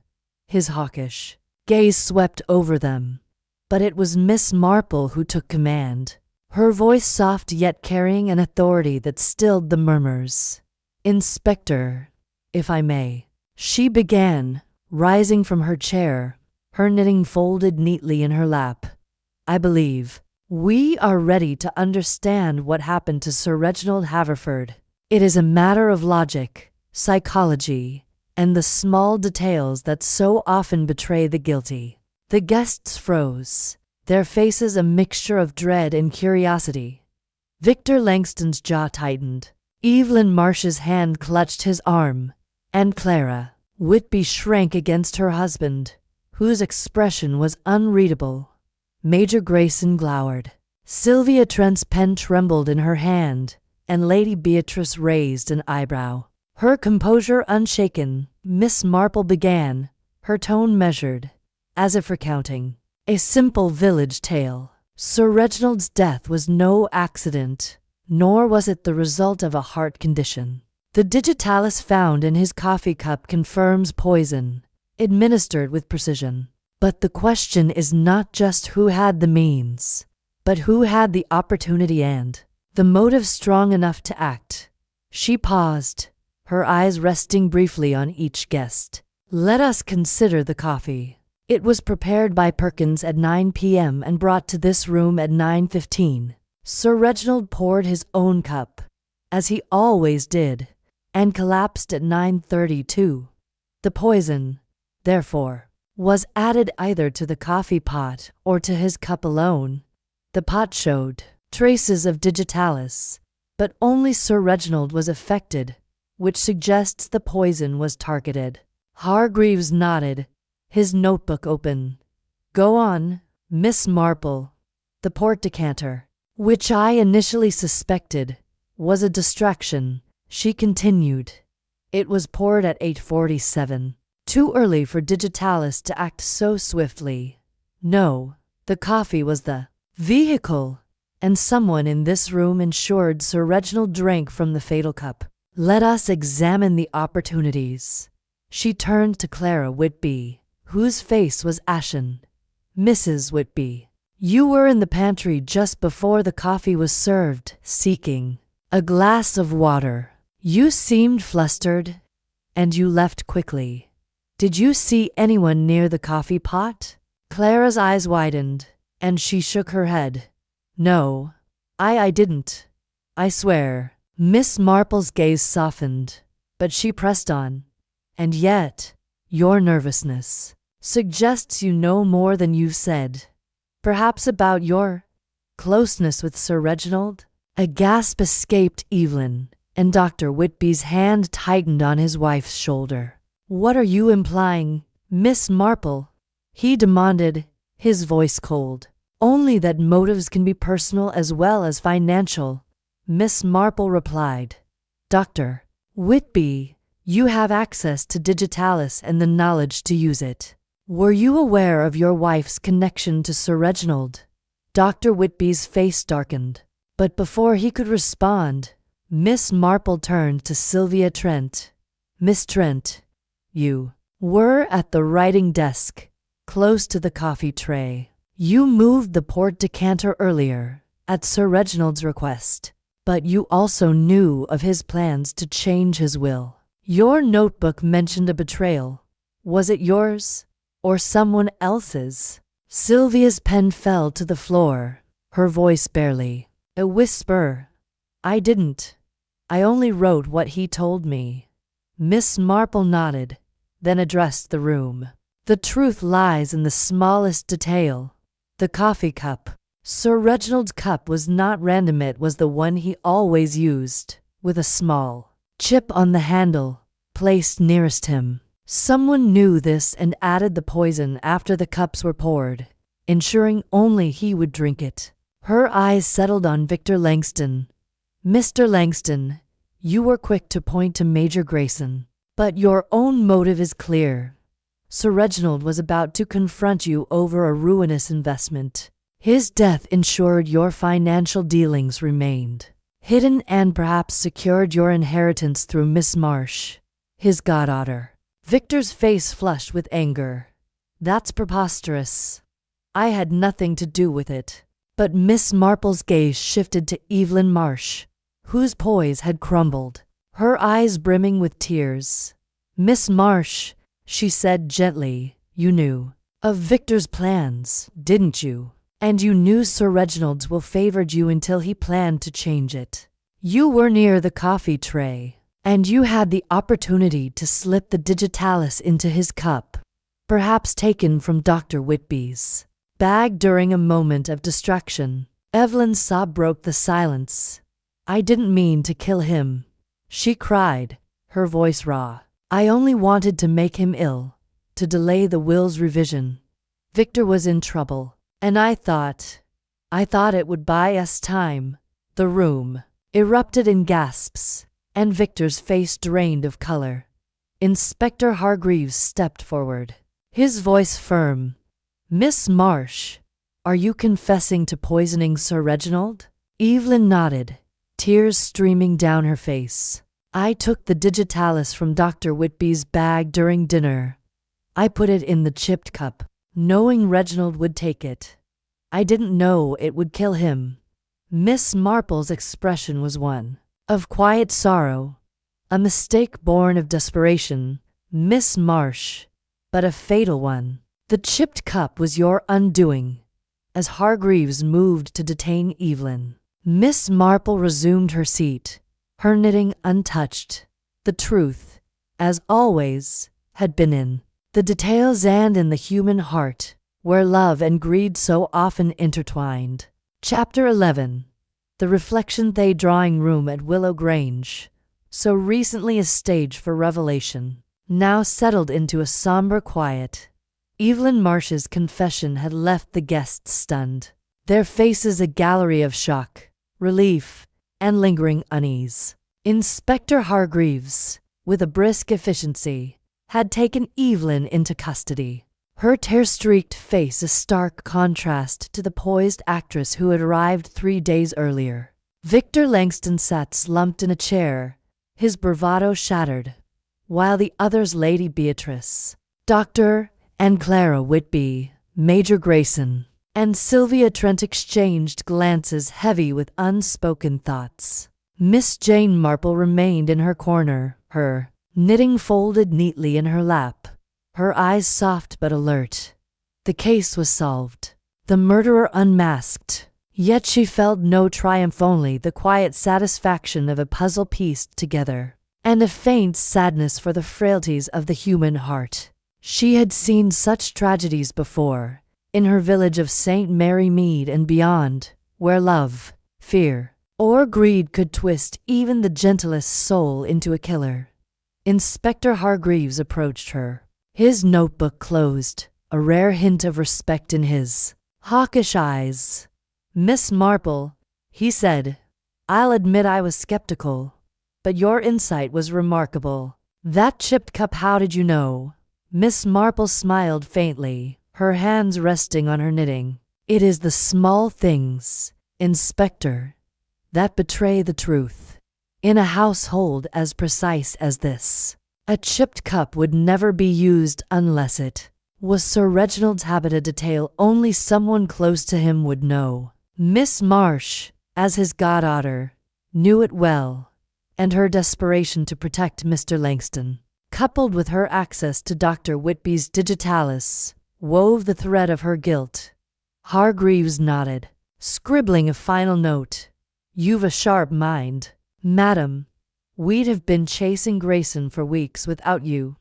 His hawkish gaze swept over them, but it was Miss Marple who took command, her voice soft yet carrying an authority that stilled the murmurs. Inspector, if I may, she began, rising from her chair, her knitting folded neatly in her lap. I believe we are ready to understand what happened to Sir Reginald Haverford. It is a matter of logic, psychology, and the small details that so often betray the guilty. The guests froze, their faces a mixture of dread and curiosity. Victor Langston's jaw tightened. Evelyn Marsh's hand clutched his arm, and Clara Whitby shrank against her husband, whose expression was unreadable. Major Grayson glowered. Sylvia Trent's pen trembled in her hand, and Lady Beatrice raised an eyebrow. Her composure unshaken, Miss Marple began, her tone measured, as if recounting a simple village tale. Sir Reginald's death was no accident, nor was it the result of a heart condition. The digitalis found in his coffee cup confirms poison, administered with precision. But the question is not just who had the means, but who had the opportunity and the motive strong enough to act. She paused, her eyes resting briefly on each guest. Let us consider the coffee. It was prepared by Perkins at 9 p.m. and brought to this room at 9:15. Sir Reginald poured his own cup, as he always did, and collapsed at 9:32. The poison, therefore, was added either to the coffee pot or to his cup alone. The pot showed traces of digitalis, but only Sir Reginald was affected, which suggests the poison was targeted. Hargreaves nodded, his notebook open. Go on, Miss Marple. The port decanter, which I initially suspected, was a distraction, she continued. It was poured at 8:47. Too early for digitalis to act so swiftly. No, the coffee was the vehicle, and someone in this room ensured Sir Reginald drank from the fatal cup. Let us examine the opportunities. She turned to Clara Whitby, whose face was ashen. Mrs. Whitby, you were in the pantry just before the coffee was served, seeking a glass of water. You seemed flustered, and you left quickly. Did you see anyone near the coffee pot? Clara's eyes widened, and she shook her head. No, I didn't. I swear. Miss Marple's gaze softened, but she pressed on. And yet, your nervousness suggests you know more than you've said. Perhaps about your closeness with Sir Reginald? A gasp escaped Evelyn, and Dr. Whitby's hand tightened on his wife's shoulder. What are you implying, Miss Marple? He demanded, his voice cold. Only that motives can be personal as well as financial, Miss Marple replied. Dr. Whitby, you have access to digitalis and the knowledge to use it. Were you aware of your wife's connection to Sir Reginald? Dr. Whitby's face darkened, but before he could respond, Miss Marple turned to Sylvia Trent. Miss Trent, you were at the writing desk, close to the coffee tray. You moved the port decanter earlier, at Sir Reginald's request, but you also knew of his plans to change his will. Your notebook mentioned a betrayal. Was it yours, or someone else's? Sylvia's pen fell to the floor, her voice barely a whisper. I didn't. I only wrote what he told me. Miss Marple nodded, then addressed the room. The truth lies in the smallest detail. The coffee cup. Sir Reginald's cup was not random, it was the one he always used, with a small chip on the handle, placed nearest him. Someone knew this and added the poison after the cups were poured, ensuring only he would drink it. Her eyes settled on Victor Langston. Mr. Langston, you were quick to point to Major Grayson, but your own motive is clear. Sir Reginald was about to confront you over a ruinous investment. His death ensured your financial dealings remained hidden and perhaps secured your inheritance through Miss Marsh, his goddaughter. Victor's face flushed with anger. That's preposterous. I had nothing to do with it. But Miss Marple's gaze shifted to Evelyn Marsh, whose poise had crumbled, her eyes brimming with tears. Miss Marsh, she said gently, you knew of Victor's plans, didn't you? And you knew Sir Reginald's will favored you until he planned to change it. You were near the coffee tray, and you had the opportunity to slip the digitalis into his cup, perhaps taken from Dr. Whitby's bag during a moment of distraction. Evelyn's sob broke the silence. I didn't mean to kill him, she cried, her voice raw. I only wanted to make him ill, to delay the will's revision. Victor was in trouble, and I thought, I thought it would buy us time. The room erupted in gasps, and Victor's face drained of color. Inspector Hargreaves stepped forward, his voice firm. Miss Marsh, are you confessing to poisoning Sir Reginald? Evelyn nodded, tears streaming down her face. I took the digitalis from Dr. Whitby's bag during dinner. I put it in the chipped cup, knowing Reginald would take it. I didn't know it would kill him. Miss Marple's expression was one of quiet sorrow, a mistake born of desperation, Miss Marsh, but a fatal one. The chipped cup was your undoing. As Hargreaves moved to detain Evelyn, Miss Marple resumed her seat, her knitting untouched. The truth, as always, had been in the details and in the human heart, where love and greed so often intertwined. Chapter 11. The Reflection They drawing room at Willow Grange, so recently a stage for revelation, now settled into a somber quiet. Evelyn Marsh's confession had left the guests stunned, their faces a gallery of shock, relief, and lingering unease. Inspector Hargreaves, with a brisk efficiency, had taken Evelyn into custody, her tear-streaked face a stark contrast to the poised actress who had arrived 3 days earlier. Victor Langston sat slumped in a chair, his bravado shattered, while the others, Lady Beatrice, Dr. and Clara Whitby, Major Grayson, and Sylvia Trent exchanged glances heavy with unspoken thoughts. Miss Jane Marple remained in her corner, her knitting folded neatly in her lap, her eyes soft but alert. The case was solved, the murderer unmasked, yet she felt no triumph, only the quiet satisfaction of a puzzle pieced together, and a faint sadness for the frailties of the human heart. She had seen such tragedies before, in her village of St. Mary Mead and beyond, where love, fear, or greed could twist even the gentlest soul into a killer. Inspector Hargreaves approached her, his notebook closed, a rare hint of respect in his hawkish eyes. Miss Marple, he said, I'll admit I was skeptical, but your insight was remarkable. That chipped cup, how did you know? Miss Marple smiled faintly, her hands resting on her knitting. It is the small things, Inspector, that betray the truth. In a household as precise as this, a chipped cup would never be used unless it was Sir Reginald's habit, a detail only someone close to him would know. Miss Marsh, as his goddaughter, knew it well, and her desperation to protect Mr. Langston, coupled with her access to Dr. Whitby's digitalis, wove the thread of her guilt. Hargreaves nodded, scribbling a final note. You've a sharp mind, madam. We'd have been chasing Grayson for weeks without you.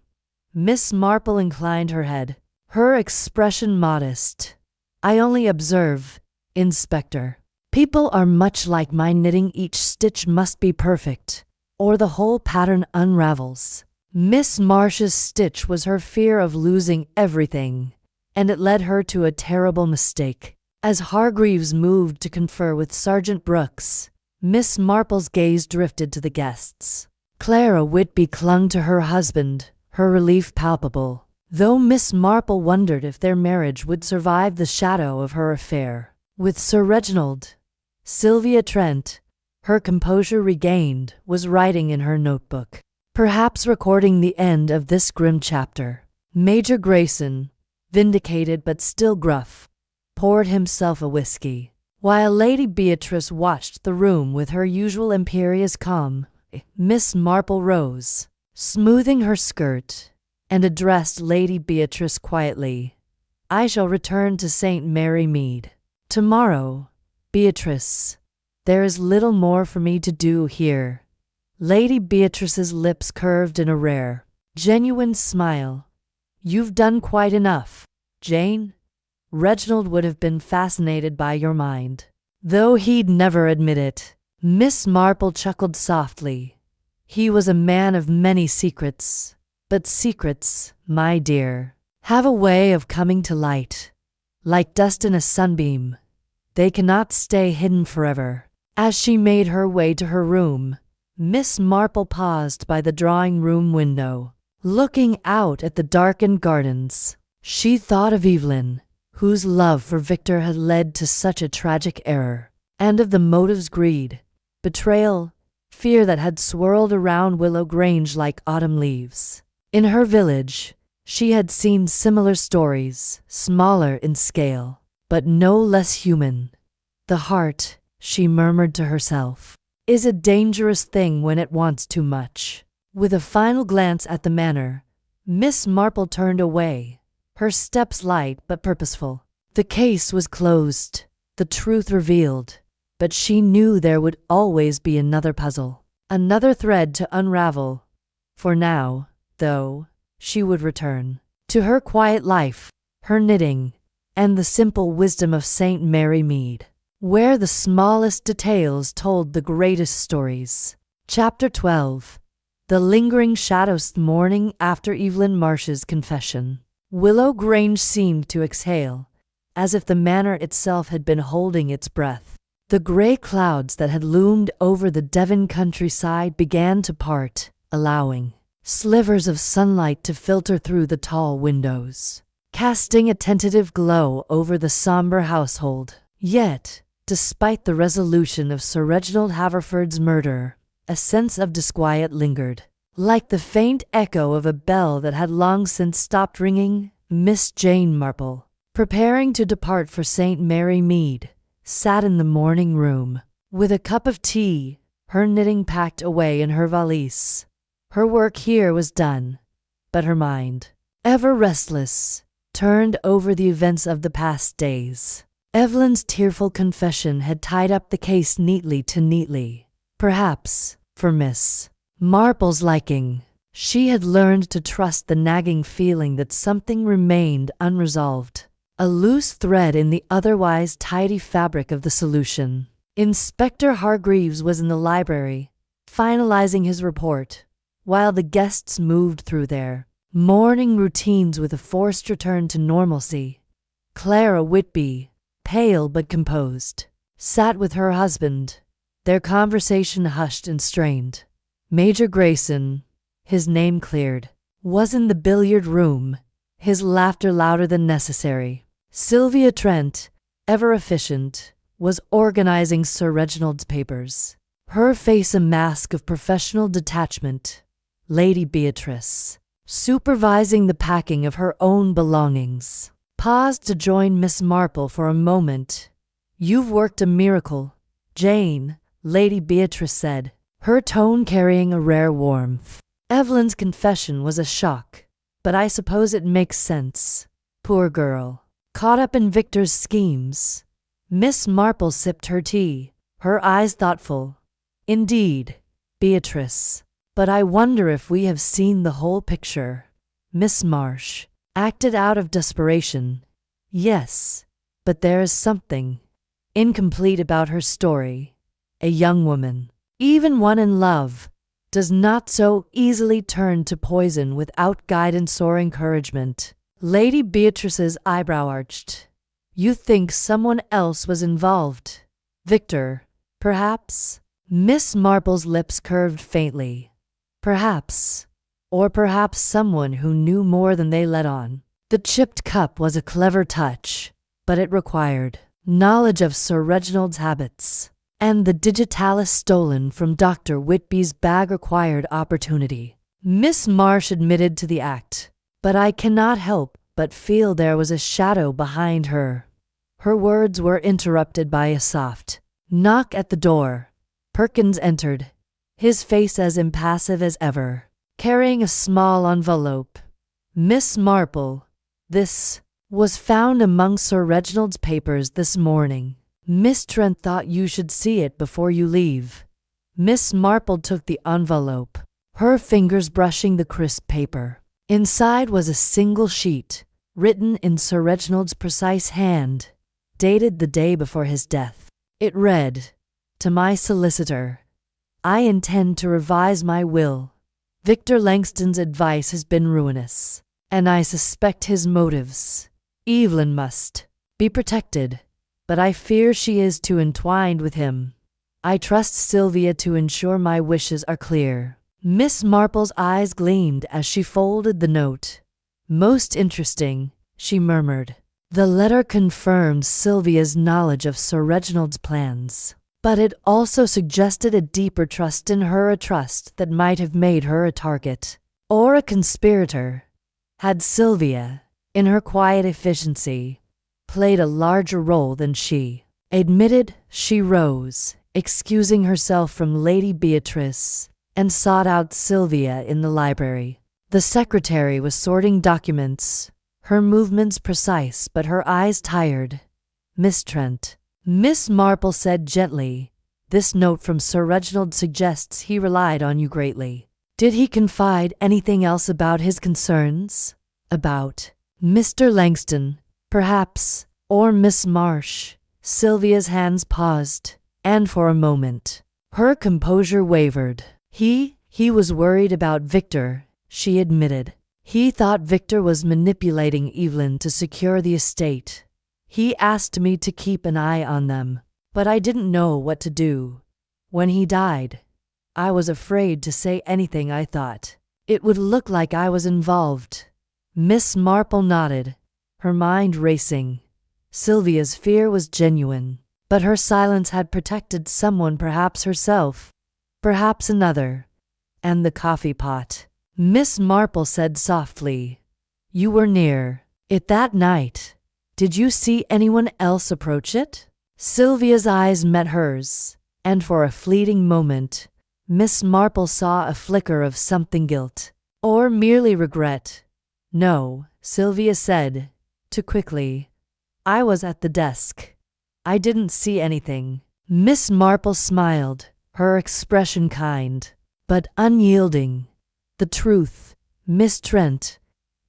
Miss Marple inclined her head, her expression modest. I only observe, Inspector. People are much like my knitting. Each stitch must be perfect, or the whole pattern unravels. Miss Marsh's stitch was her fear of losing everything, and it led her to a terrible mistake. As Hargreaves moved to confer with Sergeant Brooks, Miss Marple's gaze drifted to the guests. Clara Whitby clung to her husband, her relief palpable, though Miss Marple wondered if their marriage would survive the shadow of her affair with Sir Reginald. Sylvia Trent, her composure regained, was writing in her notebook, perhaps recording the end of this grim chapter. Major Grayson, vindicated but still gruff, poured himself a whiskey, while Lady Beatrice watched the room with her usual imperious calm. Miss Marple rose, smoothing her skirt, and addressed Lady Beatrice quietly. I shall return to St. Mary Mead tomorrow, Beatrice. There is little more for me to do here. Lady Beatrice's lips curved in a rare, genuine smile. You've done quite enough, Jane. Reginald would have been fascinated by your mind, though he'd never admit it. Miss Marple chuckled softly. He was a man of many secrets, but secrets, my dear, have a way of coming to light, like dust in a sunbeam. They cannot stay hidden forever. As she made her way to her room, Miss Marple paused by the drawing-room window, looking out at the darkened gardens. She thought of Evelyn, whose love for Victor had led to such a tragic error, and of the motives greed, betrayal, fear that had swirled around Willow Grange like autumn leaves. In her village, she had seen similar stories, smaller in scale, but no less human. The heart, she murmured to herself, is a dangerous thing when it wants too much. With a final glance at the manor, Miss Marple turned away, her steps light but purposeful. The case was closed, the truth revealed, but she knew there would always be another puzzle, another thread to unravel. For now, though, she would return to her quiet life, her knitting, and the simple wisdom of St. Mary Mead, where the smallest details told the greatest stories. Chapter 12. The lingering shadows. The morning after Evelyn Marsh's confession, Willow Grange seemed to exhale, as if the manor itself had been holding its breath. The gray clouds that had loomed over the Devon countryside began to part, allowing slivers of sunlight to filter through the tall windows, casting a tentative glow over the somber household. Yet, despite the resolution of Sir Reginald Haverford's murder, a sense of disquiet lingered, like the faint echo of a bell that had long since stopped ringing. Miss Jane Marple, preparing to depart for St. Mary Mead, sat in the morning room, with a cup of tea, her knitting packed away in her valise. Her work here was done, but her mind, ever restless, turned over the events of the past days. Evelyn's tearful confession had tied up the case neatly. Perhaps, for Miss Marple's liking, she had learned to trust the nagging feeling that something remained unresolved, a loose thread in the otherwise tidy fabric of the solution. Inspector Hargreaves was in the library, finalizing his report, while the guests moved through their morning routines with a forced return to normalcy. Clara Whitby, pale but composed, sat with her husband, their conversation hushed and strained. Major Grayson, his name cleared, was in the billiard room, his laughter louder than necessary. Sylvia Trent, ever efficient, was organizing Sir Reginald's papers, her face a mask of professional detachment. Lady Beatrice, supervising the packing of her own belongings, paused to join Miss Marple for a moment. "You've worked a miracle, Jane," Lady Beatrice said, her tone carrying a rare warmth. "Evelyn's confession was a shock, but I suppose it makes sense. Poor girl, caught up in Victor's schemes." Miss Marple sipped her tea, her eyes thoughtful. "Indeed, Beatrice, but I wonder if we have seen the whole picture." Miss Marsh acted out of desperation. "Yes, but there is something incomplete about her story. A young woman, even one in love, does not so easily turn to poison without guidance or encouragement." Lady Beatrice's eyebrow arched. "You think someone else was involved? Victor, perhaps?" Miss Marple's lips curved faintly. "Perhaps. Or perhaps someone who knew more than they let on." The chipped cup was a clever touch, but it required knowledge of Sir Reginald's habits, and the digitalis stolen from Dr. Whitby's bag required opportunity. Miss Marsh admitted to the act, but I cannot help but feel there was a shadow behind her. Her words were interrupted by a soft knock at the door. Perkins entered, his face as impassive as ever, carrying a small envelope. "Miss Marple, this was found among Sir Reginald's papers this morning. Miss Trent thought you should see it before you leave." Miss Marple took the envelope, her fingers brushing the crisp paper. Inside was a single sheet, written in Sir Reginald's precise hand, dated the day before his death. It read, "To my solicitor, I intend to revise my will. Victor Langston's advice has been ruinous, and I suspect his motives. Evelyn must be protected. but I fear she is too entwined with him. I trust Sylvia to ensure my wishes are clear." Miss Marple's eyes gleamed as she folded the note. "Most interesting," she murmured. The letter confirmed Sylvia's knowledge of Sir Reginald's plans, but it also suggested a deeper trust in her, a trust that might have made her a target or a conspirator had Sylvia, in her quiet efficiency, played a larger role than she admitted. She rose, excusing herself from Lady Beatrice, and sought out Sylvia in the library. The secretary was sorting documents, her movements precise but her eyes tired. "Miss Trent," Miss Marple said gently, "this note from Sir Reginald suggests he relied on you greatly. Did he confide anything else about his concerns? About Mr. Langston, perhaps, or Miss Marsh?" Sylvia's hands paused, and for a moment, her composure wavered. He was worried about Victor, she admitted. He thought Victor was manipulating Evelyn to secure the estate. He asked me to keep an eye on them, but I didn't know what to do. When he died, I was afraid to say anything. I thought it would look like I was involved." Miss Marple nodded, her mind racing. Sylvia's fear was genuine, but her silence had protected someone, perhaps herself, perhaps another. "And the coffee pot," Miss Marple said softly. "You were near it that night. Did you see anyone else approach it?" Sylvia's eyes met hers, and for a fleeting moment, Miss Marple saw a flicker of something, guilt, or merely regret. "No," Sylvia said, too quickly. "I was at the desk. I didn't see anything." Miss Marple smiled, her expression kind, but unyielding. "The truth, Miss Trent,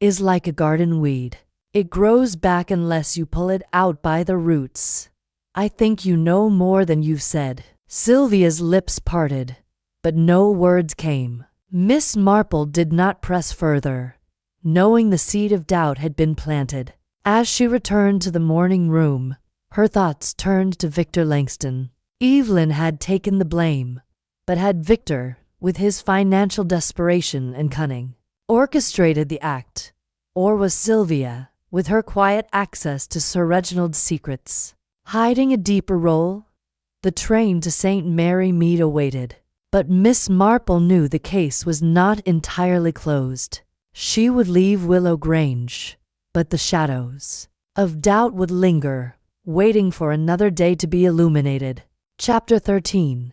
is like a garden weed. It grows back unless you pull it out by the roots. I think you know more than you've said." Sylvia's lips parted, but no words came. Miss Marple did not press further, knowing the seed of doubt had been planted. As she returned to the morning room, her thoughts turned to Victor Langston. Evelyn had taken the blame, but had Victor, with his financial desperation and cunning, orchestrated the act? Or was Sylvia, with her quiet access to Sir Reginald's secrets, hiding a deeper role? The train to St. Mary Mead awaited, but Miss Marple knew the case was not entirely closed. She would leave Willow Grange, but the shadows of doubt would linger, waiting for another day to be illuminated. Chapter 13.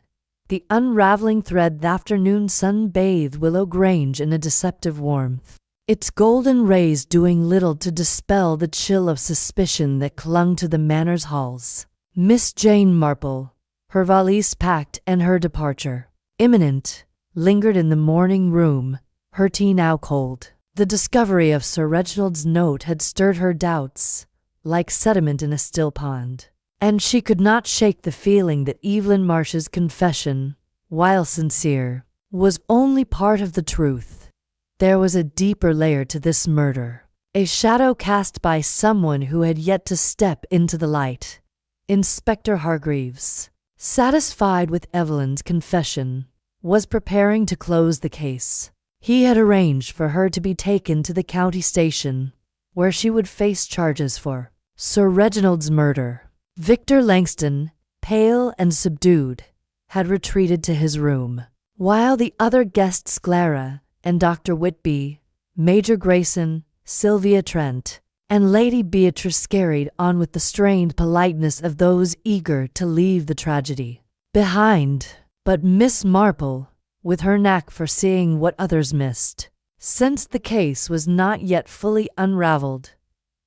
The unraveling thread. The afternoon sun bathed Willow Grange in a deceptive warmth, its golden rays doing little to dispel the chill of suspicion that clung to the manor's halls. Miss Jane Marple, her valise packed and her departure imminent, lingered in the morning room, her tea now cold. The discovery of Sir Reginald's note had stirred her doubts, like sediment in a still pond, and she could not shake the feeling that Evelyn Marsh's confession, while sincere, was only part of the truth. There was a deeper layer to this murder, a shadow cast by someone who had yet to step into the light. Inspector Hargreaves, satisfied with Evelyn's confession, was preparing to close the case. He had arranged for her to be taken to the county station, where she would face charges for Sir Reginald's murder. Victor Langston, pale and subdued, had retreated to his room, while the other guests, Clara and Dr. Whitby, Major Grayson, Sylvia Trent, and Lady Beatrice, carried on with the strained politeness of those eager to leave the tragedy behind. But Miss Marple, with her knack for seeing what others missed, since the case was not yet fully unraveled,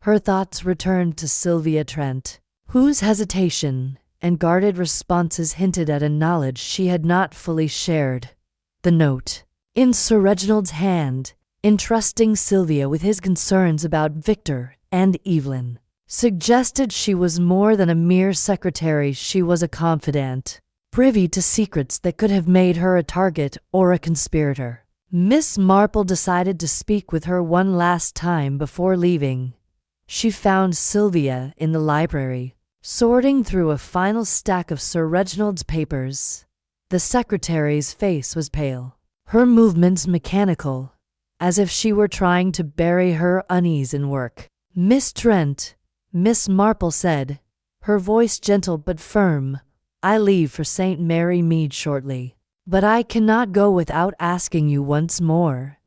her thoughts returned to Sylvia Trent, whose hesitation and guarded responses hinted at a knowledge she had not fully shared. The note, in Sir Reginald's hand, entrusting Sylvia with his concerns about Victor and Evelyn, suggested she was more than a mere secretary. She was a confidant, privy to secrets that could have made her a target or a conspirator. Miss Marple decided to speak with her one last time before leaving. She found Sylvia in the library, sorting through a final stack of Sir Reginald's papers. The secretary's face was pale, her movements mechanical, as if she were trying to bury her unease in work. "Miss Trent," Miss Marple said, her voice gentle but firm, "I leave for St. Mary Mead shortly. But I cannot go without asking you once more.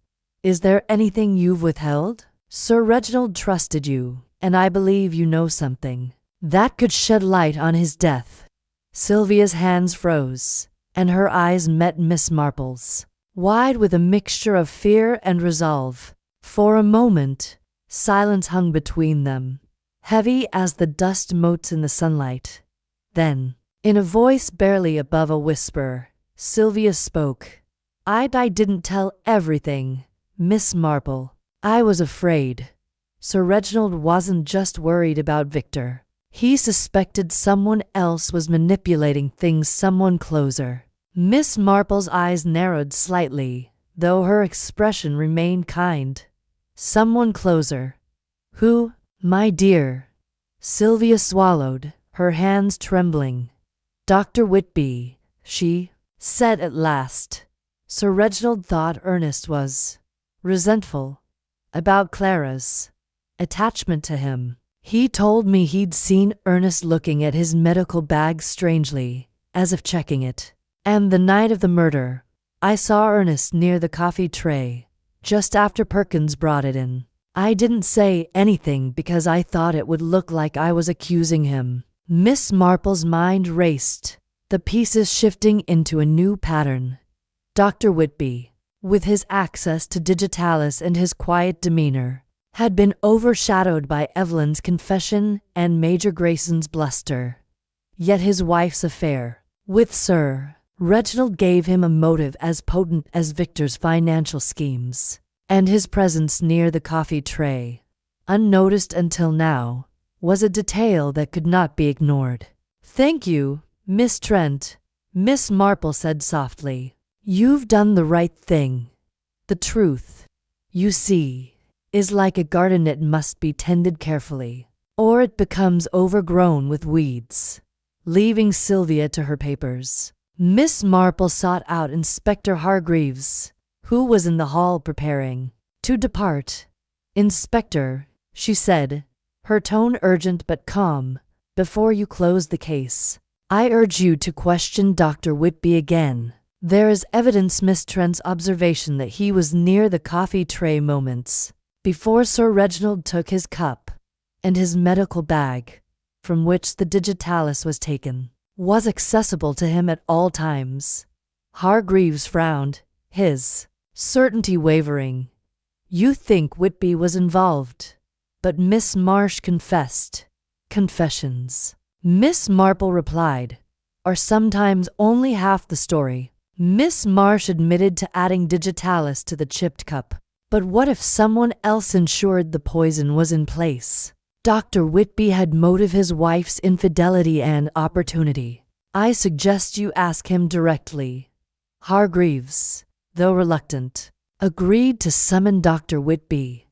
Is there anything you've withheld? Sir Reginald trusted you, and I believe you know something that could shed light on his death." Sylvia's hands froze, and her eyes met Miss Marple's, wide with a mixture of fear and resolve. For a moment, silence hung between them, heavy as the dust motes in the sunlight. Then, in a voice barely above a whisper, Sylvia spoke. I didn't tell everything, Miss Marple. I was afraid. Sir Reginald wasn't just worried about Victor. He suspected someone else was manipulating things, someone closer. Miss Marple's eyes narrowed slightly, though her expression remained kind. Someone closer. Who, my dear? Sylvia swallowed, her hands trembling. Dr. Whitby, she said at last. Sir Reginald thought Ernest was resentful about Clara's attachment to him. He told me he'd seen Ernest looking at his medical bag strangely, as if checking it. And the night of the murder, I saw Ernest near the coffee tray, just after Perkins brought it in. I didn't say anything because I thought it would look like I was accusing him. Miss Marple's mind raced, the pieces shifting into a new pattern. Dr. Whitby, with his access to digitalis and his quiet demeanor, had been overshadowed by Evelyn's confession and Major Grayson's bluster. Yet his wife's affair with Sir Reginald gave him a motive as potent as Victor's financial schemes, and his presence near the coffee tray, unnoticed until now, was a detail that could not be ignored. Thank you, Miss Trent, Miss Marple said softly. You've done the right thing. The truth, you see, is like a garden. It must be tended carefully, or it becomes overgrown with weeds. Leaving Sylvia to her papers, Miss Marple sought out Inspector Hargreaves, who was in the hall preparing to depart. Inspector, she said, her tone urgent but calm, before you close the case, I urge you to question Dr. Whitby again. There is evidence Miss Trent's observation that he was near the coffee tray moments before Sir Reginald took his cup, and his medical bag, from which the digitalis was taken, was accessible to him at all times. Hargreaves frowned, his certainty wavering. You think Whitby was involved, but Miss Marsh confessed. Confessions, Miss Marple replied, are sometimes only half the story. Miss Marsh admitted to adding digitalis to the chipped cup. But what if someone else ensured the poison was in place? Dr. Whitby had motive, his wife's infidelity and opportunity. I suggest you ask him directly. Hargreaves, though reluctant, agreed to summon Dr. Whitby.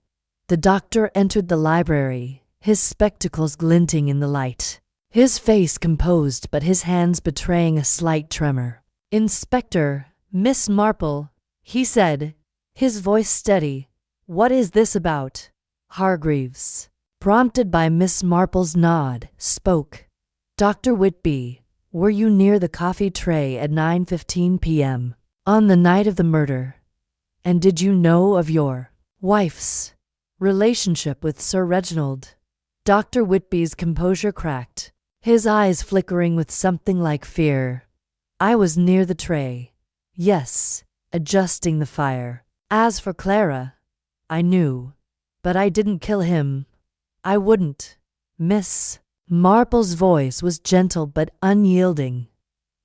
The doctor entered the library, his spectacles glinting in the light, his face composed but his hands betraying a slight tremor. Inspector, Miss Marple, he said, his voice steady. What is this about? Hargreaves, prompted by Miss Marple's nod, spoke. Dr. Whitby, were you near the coffee tray at 9:15 p.m. on the night of the murder? And did you know of your wife's relationship with Sir Reginald? Dr. Whitby's composure cracked, his eyes flickering with something like fear. I was near the tray. Yes, adjusting the fire. As for Clara, I knew, but I didn't kill him. I wouldn't. Miss Marple's voice was gentle but unyielding.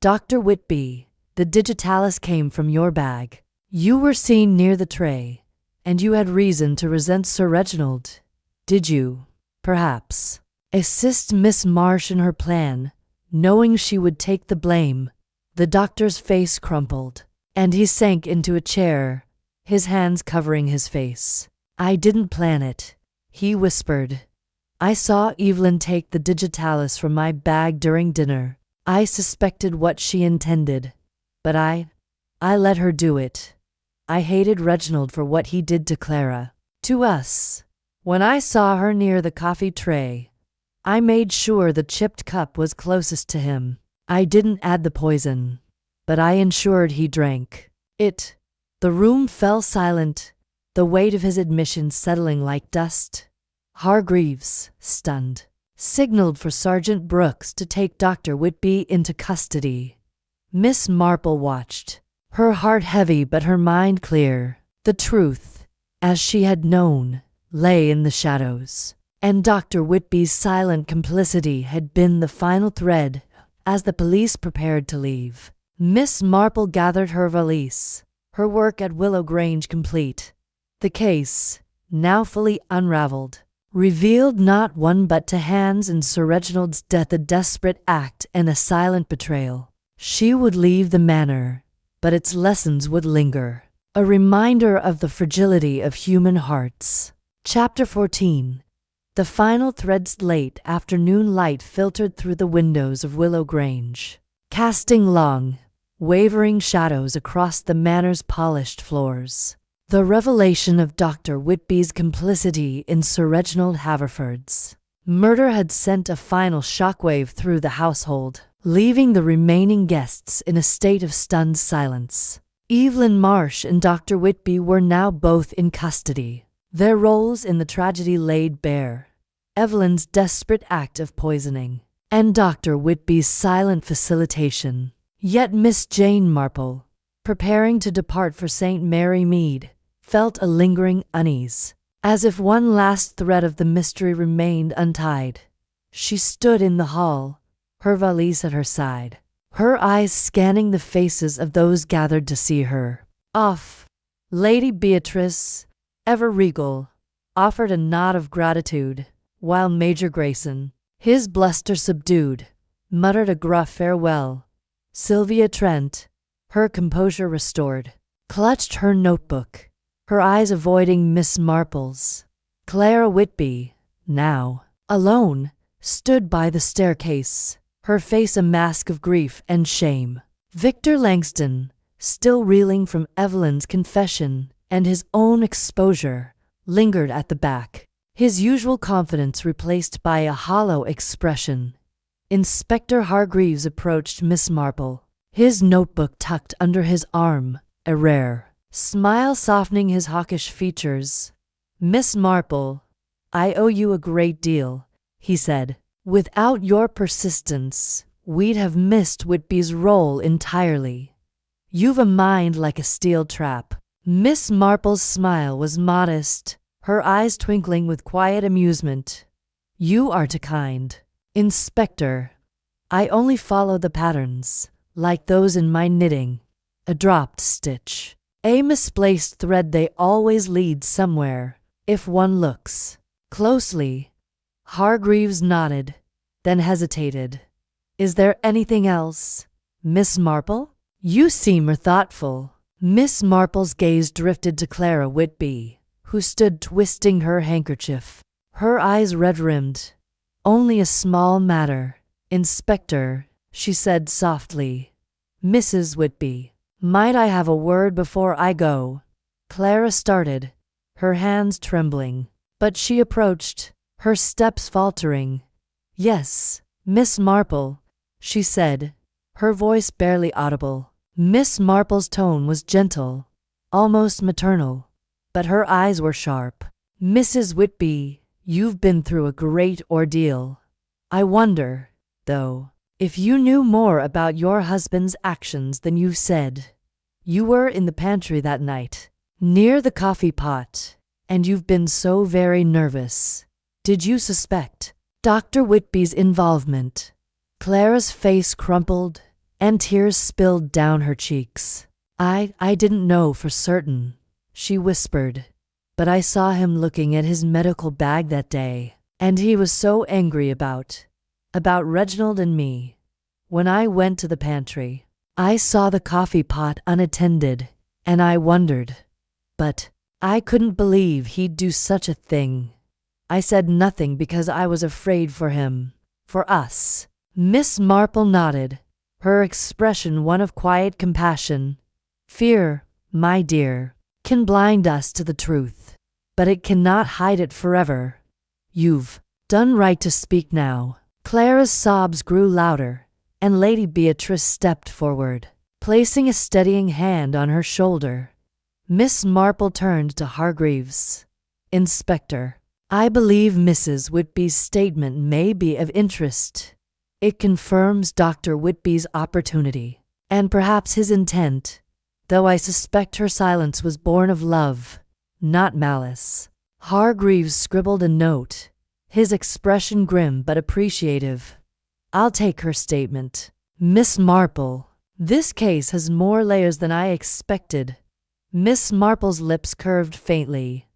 Dr. Whitby, the digitalis came from your bag. You were seen near the tray, and you had reason to resent Sir Reginald. Did you, perhaps, assist Miss Marsh in her plan, knowing she would take the blame? The doctor's face crumpled, and he sank into a chair, his hands covering his face. I didn't plan it, he whispered. I saw Evelyn take the digitalis from my bag during dinner. I suspected what she intended, but I let her do it. I hated Reginald for what he did to Clara, to us. When I saw her near the coffee tray, I made sure the chipped cup was closest to him. I didn't add the poison, but I ensured he drank it. The room fell silent, the weight of his admission settling like dust. Hargreaves, stunned, signaled for Sergeant Brooks to take Dr. Whitby into custody. Miss Marple watched, her heart heavy but her mind clear. The truth, as she had known, lay in the shadows, and Dr. Whitby's silent complicity had been the final thread as the police prepared to leave. Miss Marple gathered her valise, her work at Willow Grange complete. The case, now fully unraveled, revealed not one but to hands in Sir Reginald's death a desperate act and a silent betrayal. She would leave the manor, but its lessons would linger, a reminder of the fragility of human hearts. Chapter 14. The final threads. Late afternoon light filtered through the windows of Willow Grange, casting long, wavering shadows across the manor's polished floors. The revelation of Dr. Whitby's complicity in Sir Reginald Haverford's murder had sent a final shockwave through the household, leaving the remaining guests in a state of stunned silence. Evelyn Marsh and Dr. Whitby were now both in custody, their roles in the tragedy laid bare. Evelyn's desperate act of poisoning, and Dr. Whitby's silent facilitation. Yet Miss Jane Marple, preparing to depart for St. Mary Mead, felt a lingering unease, as if one last thread of the mystery remained untied. She stood in the hall, her valise at her side, her eyes scanning the faces of those gathered to see her off. Lady Beatrice, ever regal, offered a nod of gratitude, while Major Grayson, his bluster subdued, muttered a gruff farewell. Sylvia Trent, her composure restored, clutched her notebook, her eyes avoiding Miss Marple's. Clara Whitby, now alone, stood by the staircase, her face a mask of grief and shame. Victor Langston, still reeling from Evelyn's confession and his own exposure, lingered at the back, his usual confidence replaced by a hollow expression. Inspector Hargreaves approached Miss Marple, his notebook tucked under his arm, a rare smile softening his hawkish features. "Miss Marple, I owe you a great deal," he said. "Without your persistence, we'd have missed Whitby's role entirely. You've a mind like a steel trap." Miss Marple's smile was modest, her eyes twinkling with quiet amusement. "You are too kind, Inspector. I only follow the patterns, like those in my knitting. A dropped stitch, a misplaced thread, they always lead somewhere, if one looks closely." Hargreaves nodded, then hesitated. "Is there anything else, Miss Marple? You seem more thoughtful." Miss Marple's gaze drifted to Clara Whitby, who stood twisting her handkerchief, her eyes red-rimmed. "Only a small matter, Inspector," she said softly. "Mrs. Whitby, might I have a word before I go?" Clara started, her hands trembling, but she approached, her steps faltering. "Yes, Miss Marple," she said, her voice barely audible. Miss Marple's tone was gentle, almost maternal, but her eyes were sharp. "Mrs. Whitby, you've been through a great ordeal. I wonder, though, if you knew more about your husband's actions than you've said. You were in the pantry that night, near the coffee pot, and you've been so very nervous. Did you suspect Dr. Whitby's involvement?" Clara's face crumpled, and tears spilled down her cheeks. I didn't know for certain," she whispered, "but I saw him looking at his medical bag that day, and he was so angry about Reginald and me. When I went to the pantry, I saw the coffee pot unattended, and I wondered. But I couldn't believe he'd do such a thing. I said nothing because I was afraid for him. For us. Miss Marple nodded, her expression one of quiet compassion. Fear, my dear, can blind us to the truth, but it cannot hide it forever. You've done right to speak now. Clara's sobs grew louder, and Lady Beatrice stepped forward, placing a steadying hand on her shoulder. Miss Marple turned to Hargreaves. Inspector, I believe Mrs. Whitby's statement may be of interest. It confirms Dr. Whitby's opportunity, and perhaps his intent, though I suspect her silence was born of love, not malice. Hargreaves scribbled a note, his expression grim but appreciative. I'll take her statement. Miss Marple, this case has more layers than I expected. Miss Marple's lips curved faintly.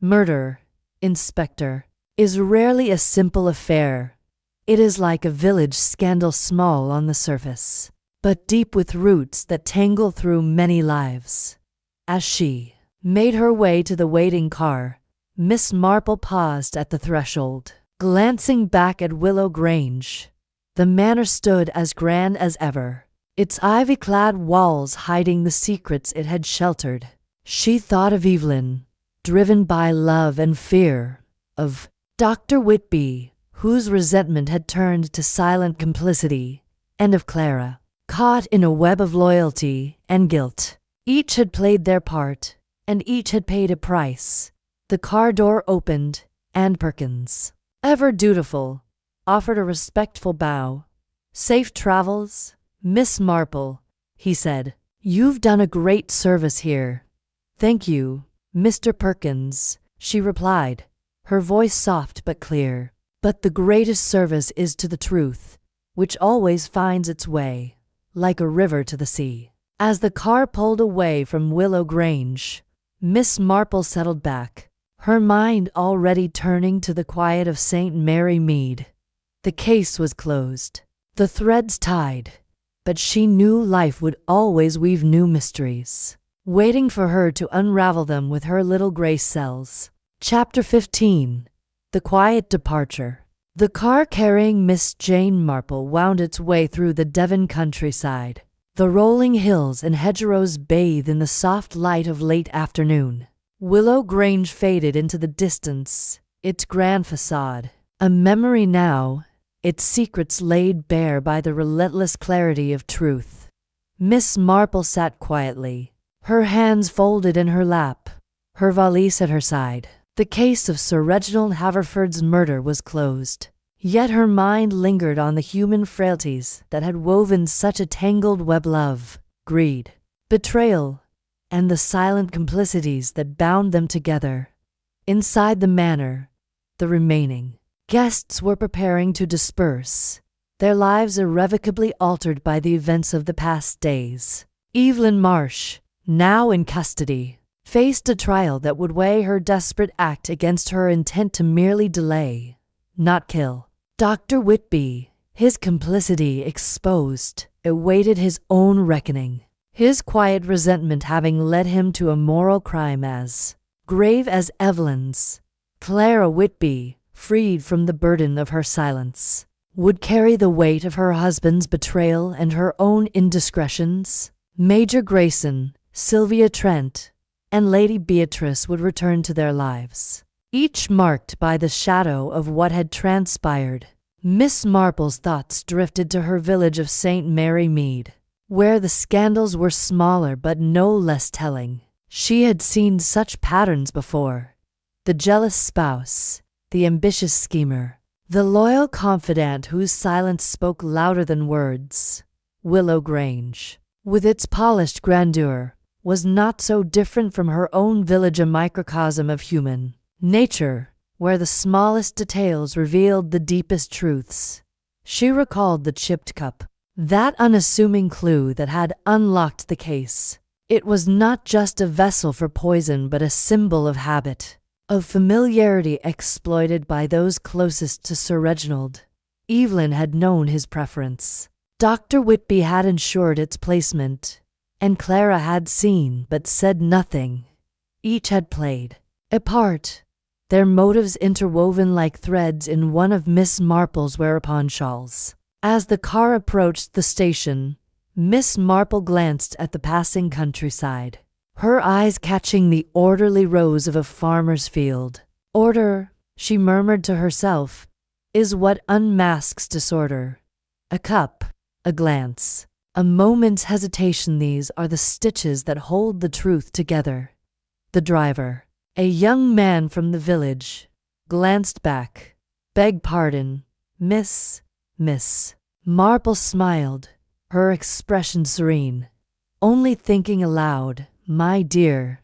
Murder, Inspector, is rarely a simple affair. It is like a village scandal, small on the surface, but deep with roots that tangle through many lives. As she made her way to the waiting car, Miss Marple paused at the threshold, glancing back at Willow Grange. The manor stood as grand as ever, its ivy-clad walls hiding the secrets it had sheltered. She thought of Evelyn, driven by love and fear, of Dr. Whitby, whose resentment had turned to silent complicity, and of Clara, caught in a web of loyalty and guilt. Each had played their part, and each had paid a price. The car door opened, and Perkins, ever dutiful, offered a respectful bow. Safe travels, Miss Marple, he said. You've done a great service here. Thank you, Mr. Perkins, she replied, her voice soft but clear. But the greatest service is to the truth, which always finds its way, like a river to the sea. As the car pulled away from Willow Grange, Miss Marple settled back, her mind already turning to the quiet of St. Mary Mead. The case was closed, the threads tied, but she knew life would always weave new mysteries, waiting for her to unravel them with her little gray cells. Chapter 15. The Quiet Departure. The car carrying Miss Jane Marple wound its way through the Devon countryside. The rolling hills and hedgerows bathed in the soft light of late afternoon. Willow Grange faded into the distance, its grand facade a memory now, its secrets laid bare by the relentless clarity of truth. Miss Marple sat quietly, her hands folded in her lap, her valise at her side. The case of Sir Reginald Haverford's murder was closed, yet her mind lingered on the human frailties that had woven such a tangled web: love, greed, betrayal, and the silent complicities that bound them together. Inside the manor, the remaining guests were preparing to disperse, their lives irrevocably altered by the events of the past days. Evelyn Marsh, now in custody, faced a trial that would weigh her desperate act against her intent to merely delay, not kill. Dr. Whitby, his complicity exposed, awaited his own reckoning, his quiet resentment having led him to a moral crime as grave as Evelyn's. Clara Whitby, freed from the burden of her silence, would carry the weight of her husband's betrayal and her own indiscretions. Major Grayson, Sylvia Trent, and Lady Beatrice would return to their lives, each marked by the shadow of what had transpired. Miss Marple's thoughts drifted to her village of St. Mary Mead, where the scandals were smaller but no less telling. She had seen such patterns before: the jealous spouse, the ambitious schemer, the loyal confidant whose silence spoke louder than words. Willow Grange, with its polished grandeur, was not so different from her own village, a microcosm of human nature, where the smallest details revealed the deepest truths. She recalled the chipped cup, that unassuming clue that had unlocked the case. It was not just a vessel for poison, but a symbol of habit, of familiarity exploited by those closest to Sir Reginald. Evelyn had known his preference. Dr. Whitby had ensured its placement, and Clara had seen but said nothing. Each had played a part, their motives interwoven like threads in one of Miss Marple's whereupon shawls. As the car approached the station, Miss Marple glanced at the passing countryside, her eyes catching the orderly rows of a farmer's field. Order, she murmured to herself, is what unmasks disorder. A cup, a glance, a moment's hesitation, these are the stitches that hold the truth together. The driver, a young man from the village, glanced back. Beg pardon, Miss Marple smiled, her expression serene. Only thinking aloud, my dear.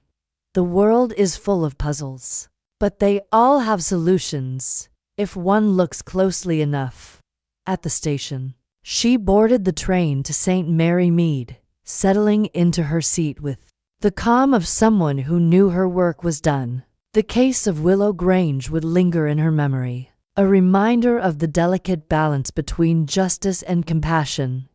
The world is full of puzzles, but they all have solutions, if one looks closely enough. At the station, she boarded the train to St. Mary Mead, settling into her seat with the calm of someone who knew her work was done. The case of Willow Grange would linger in her memory, a reminder of the delicate balance between justice and compassion.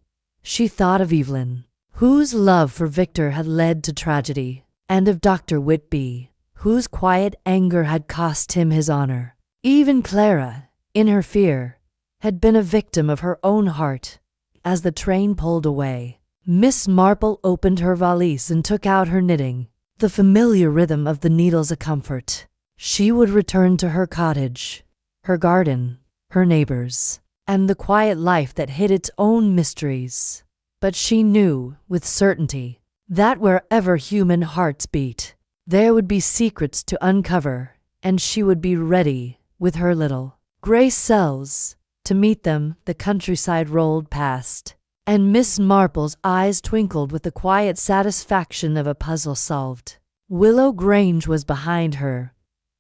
She thought of Evelyn, whose love for Victor had led to tragedy, and of Dr. Whitby, whose quiet anger had cost him his honor. Even Clara, in her fear, had been a victim of her own heart. As the train pulled away, Miss Marple opened her valise and took out her knitting, the familiar rhythm of the needles a comfort. She would return to her cottage, her garden, her neighbors, and the quiet life that hid its own mysteries. But she knew, with certainty, that wherever human hearts beat, there would be secrets to uncover, and she would be ready, with her little gray cells, to meet them. The countryside rolled past, and Miss Marple's eyes twinkled with the quiet satisfaction of a puzzle solved. Willow Grange was behind her,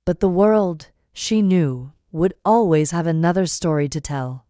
but the world, she knew, would always have another story to tell.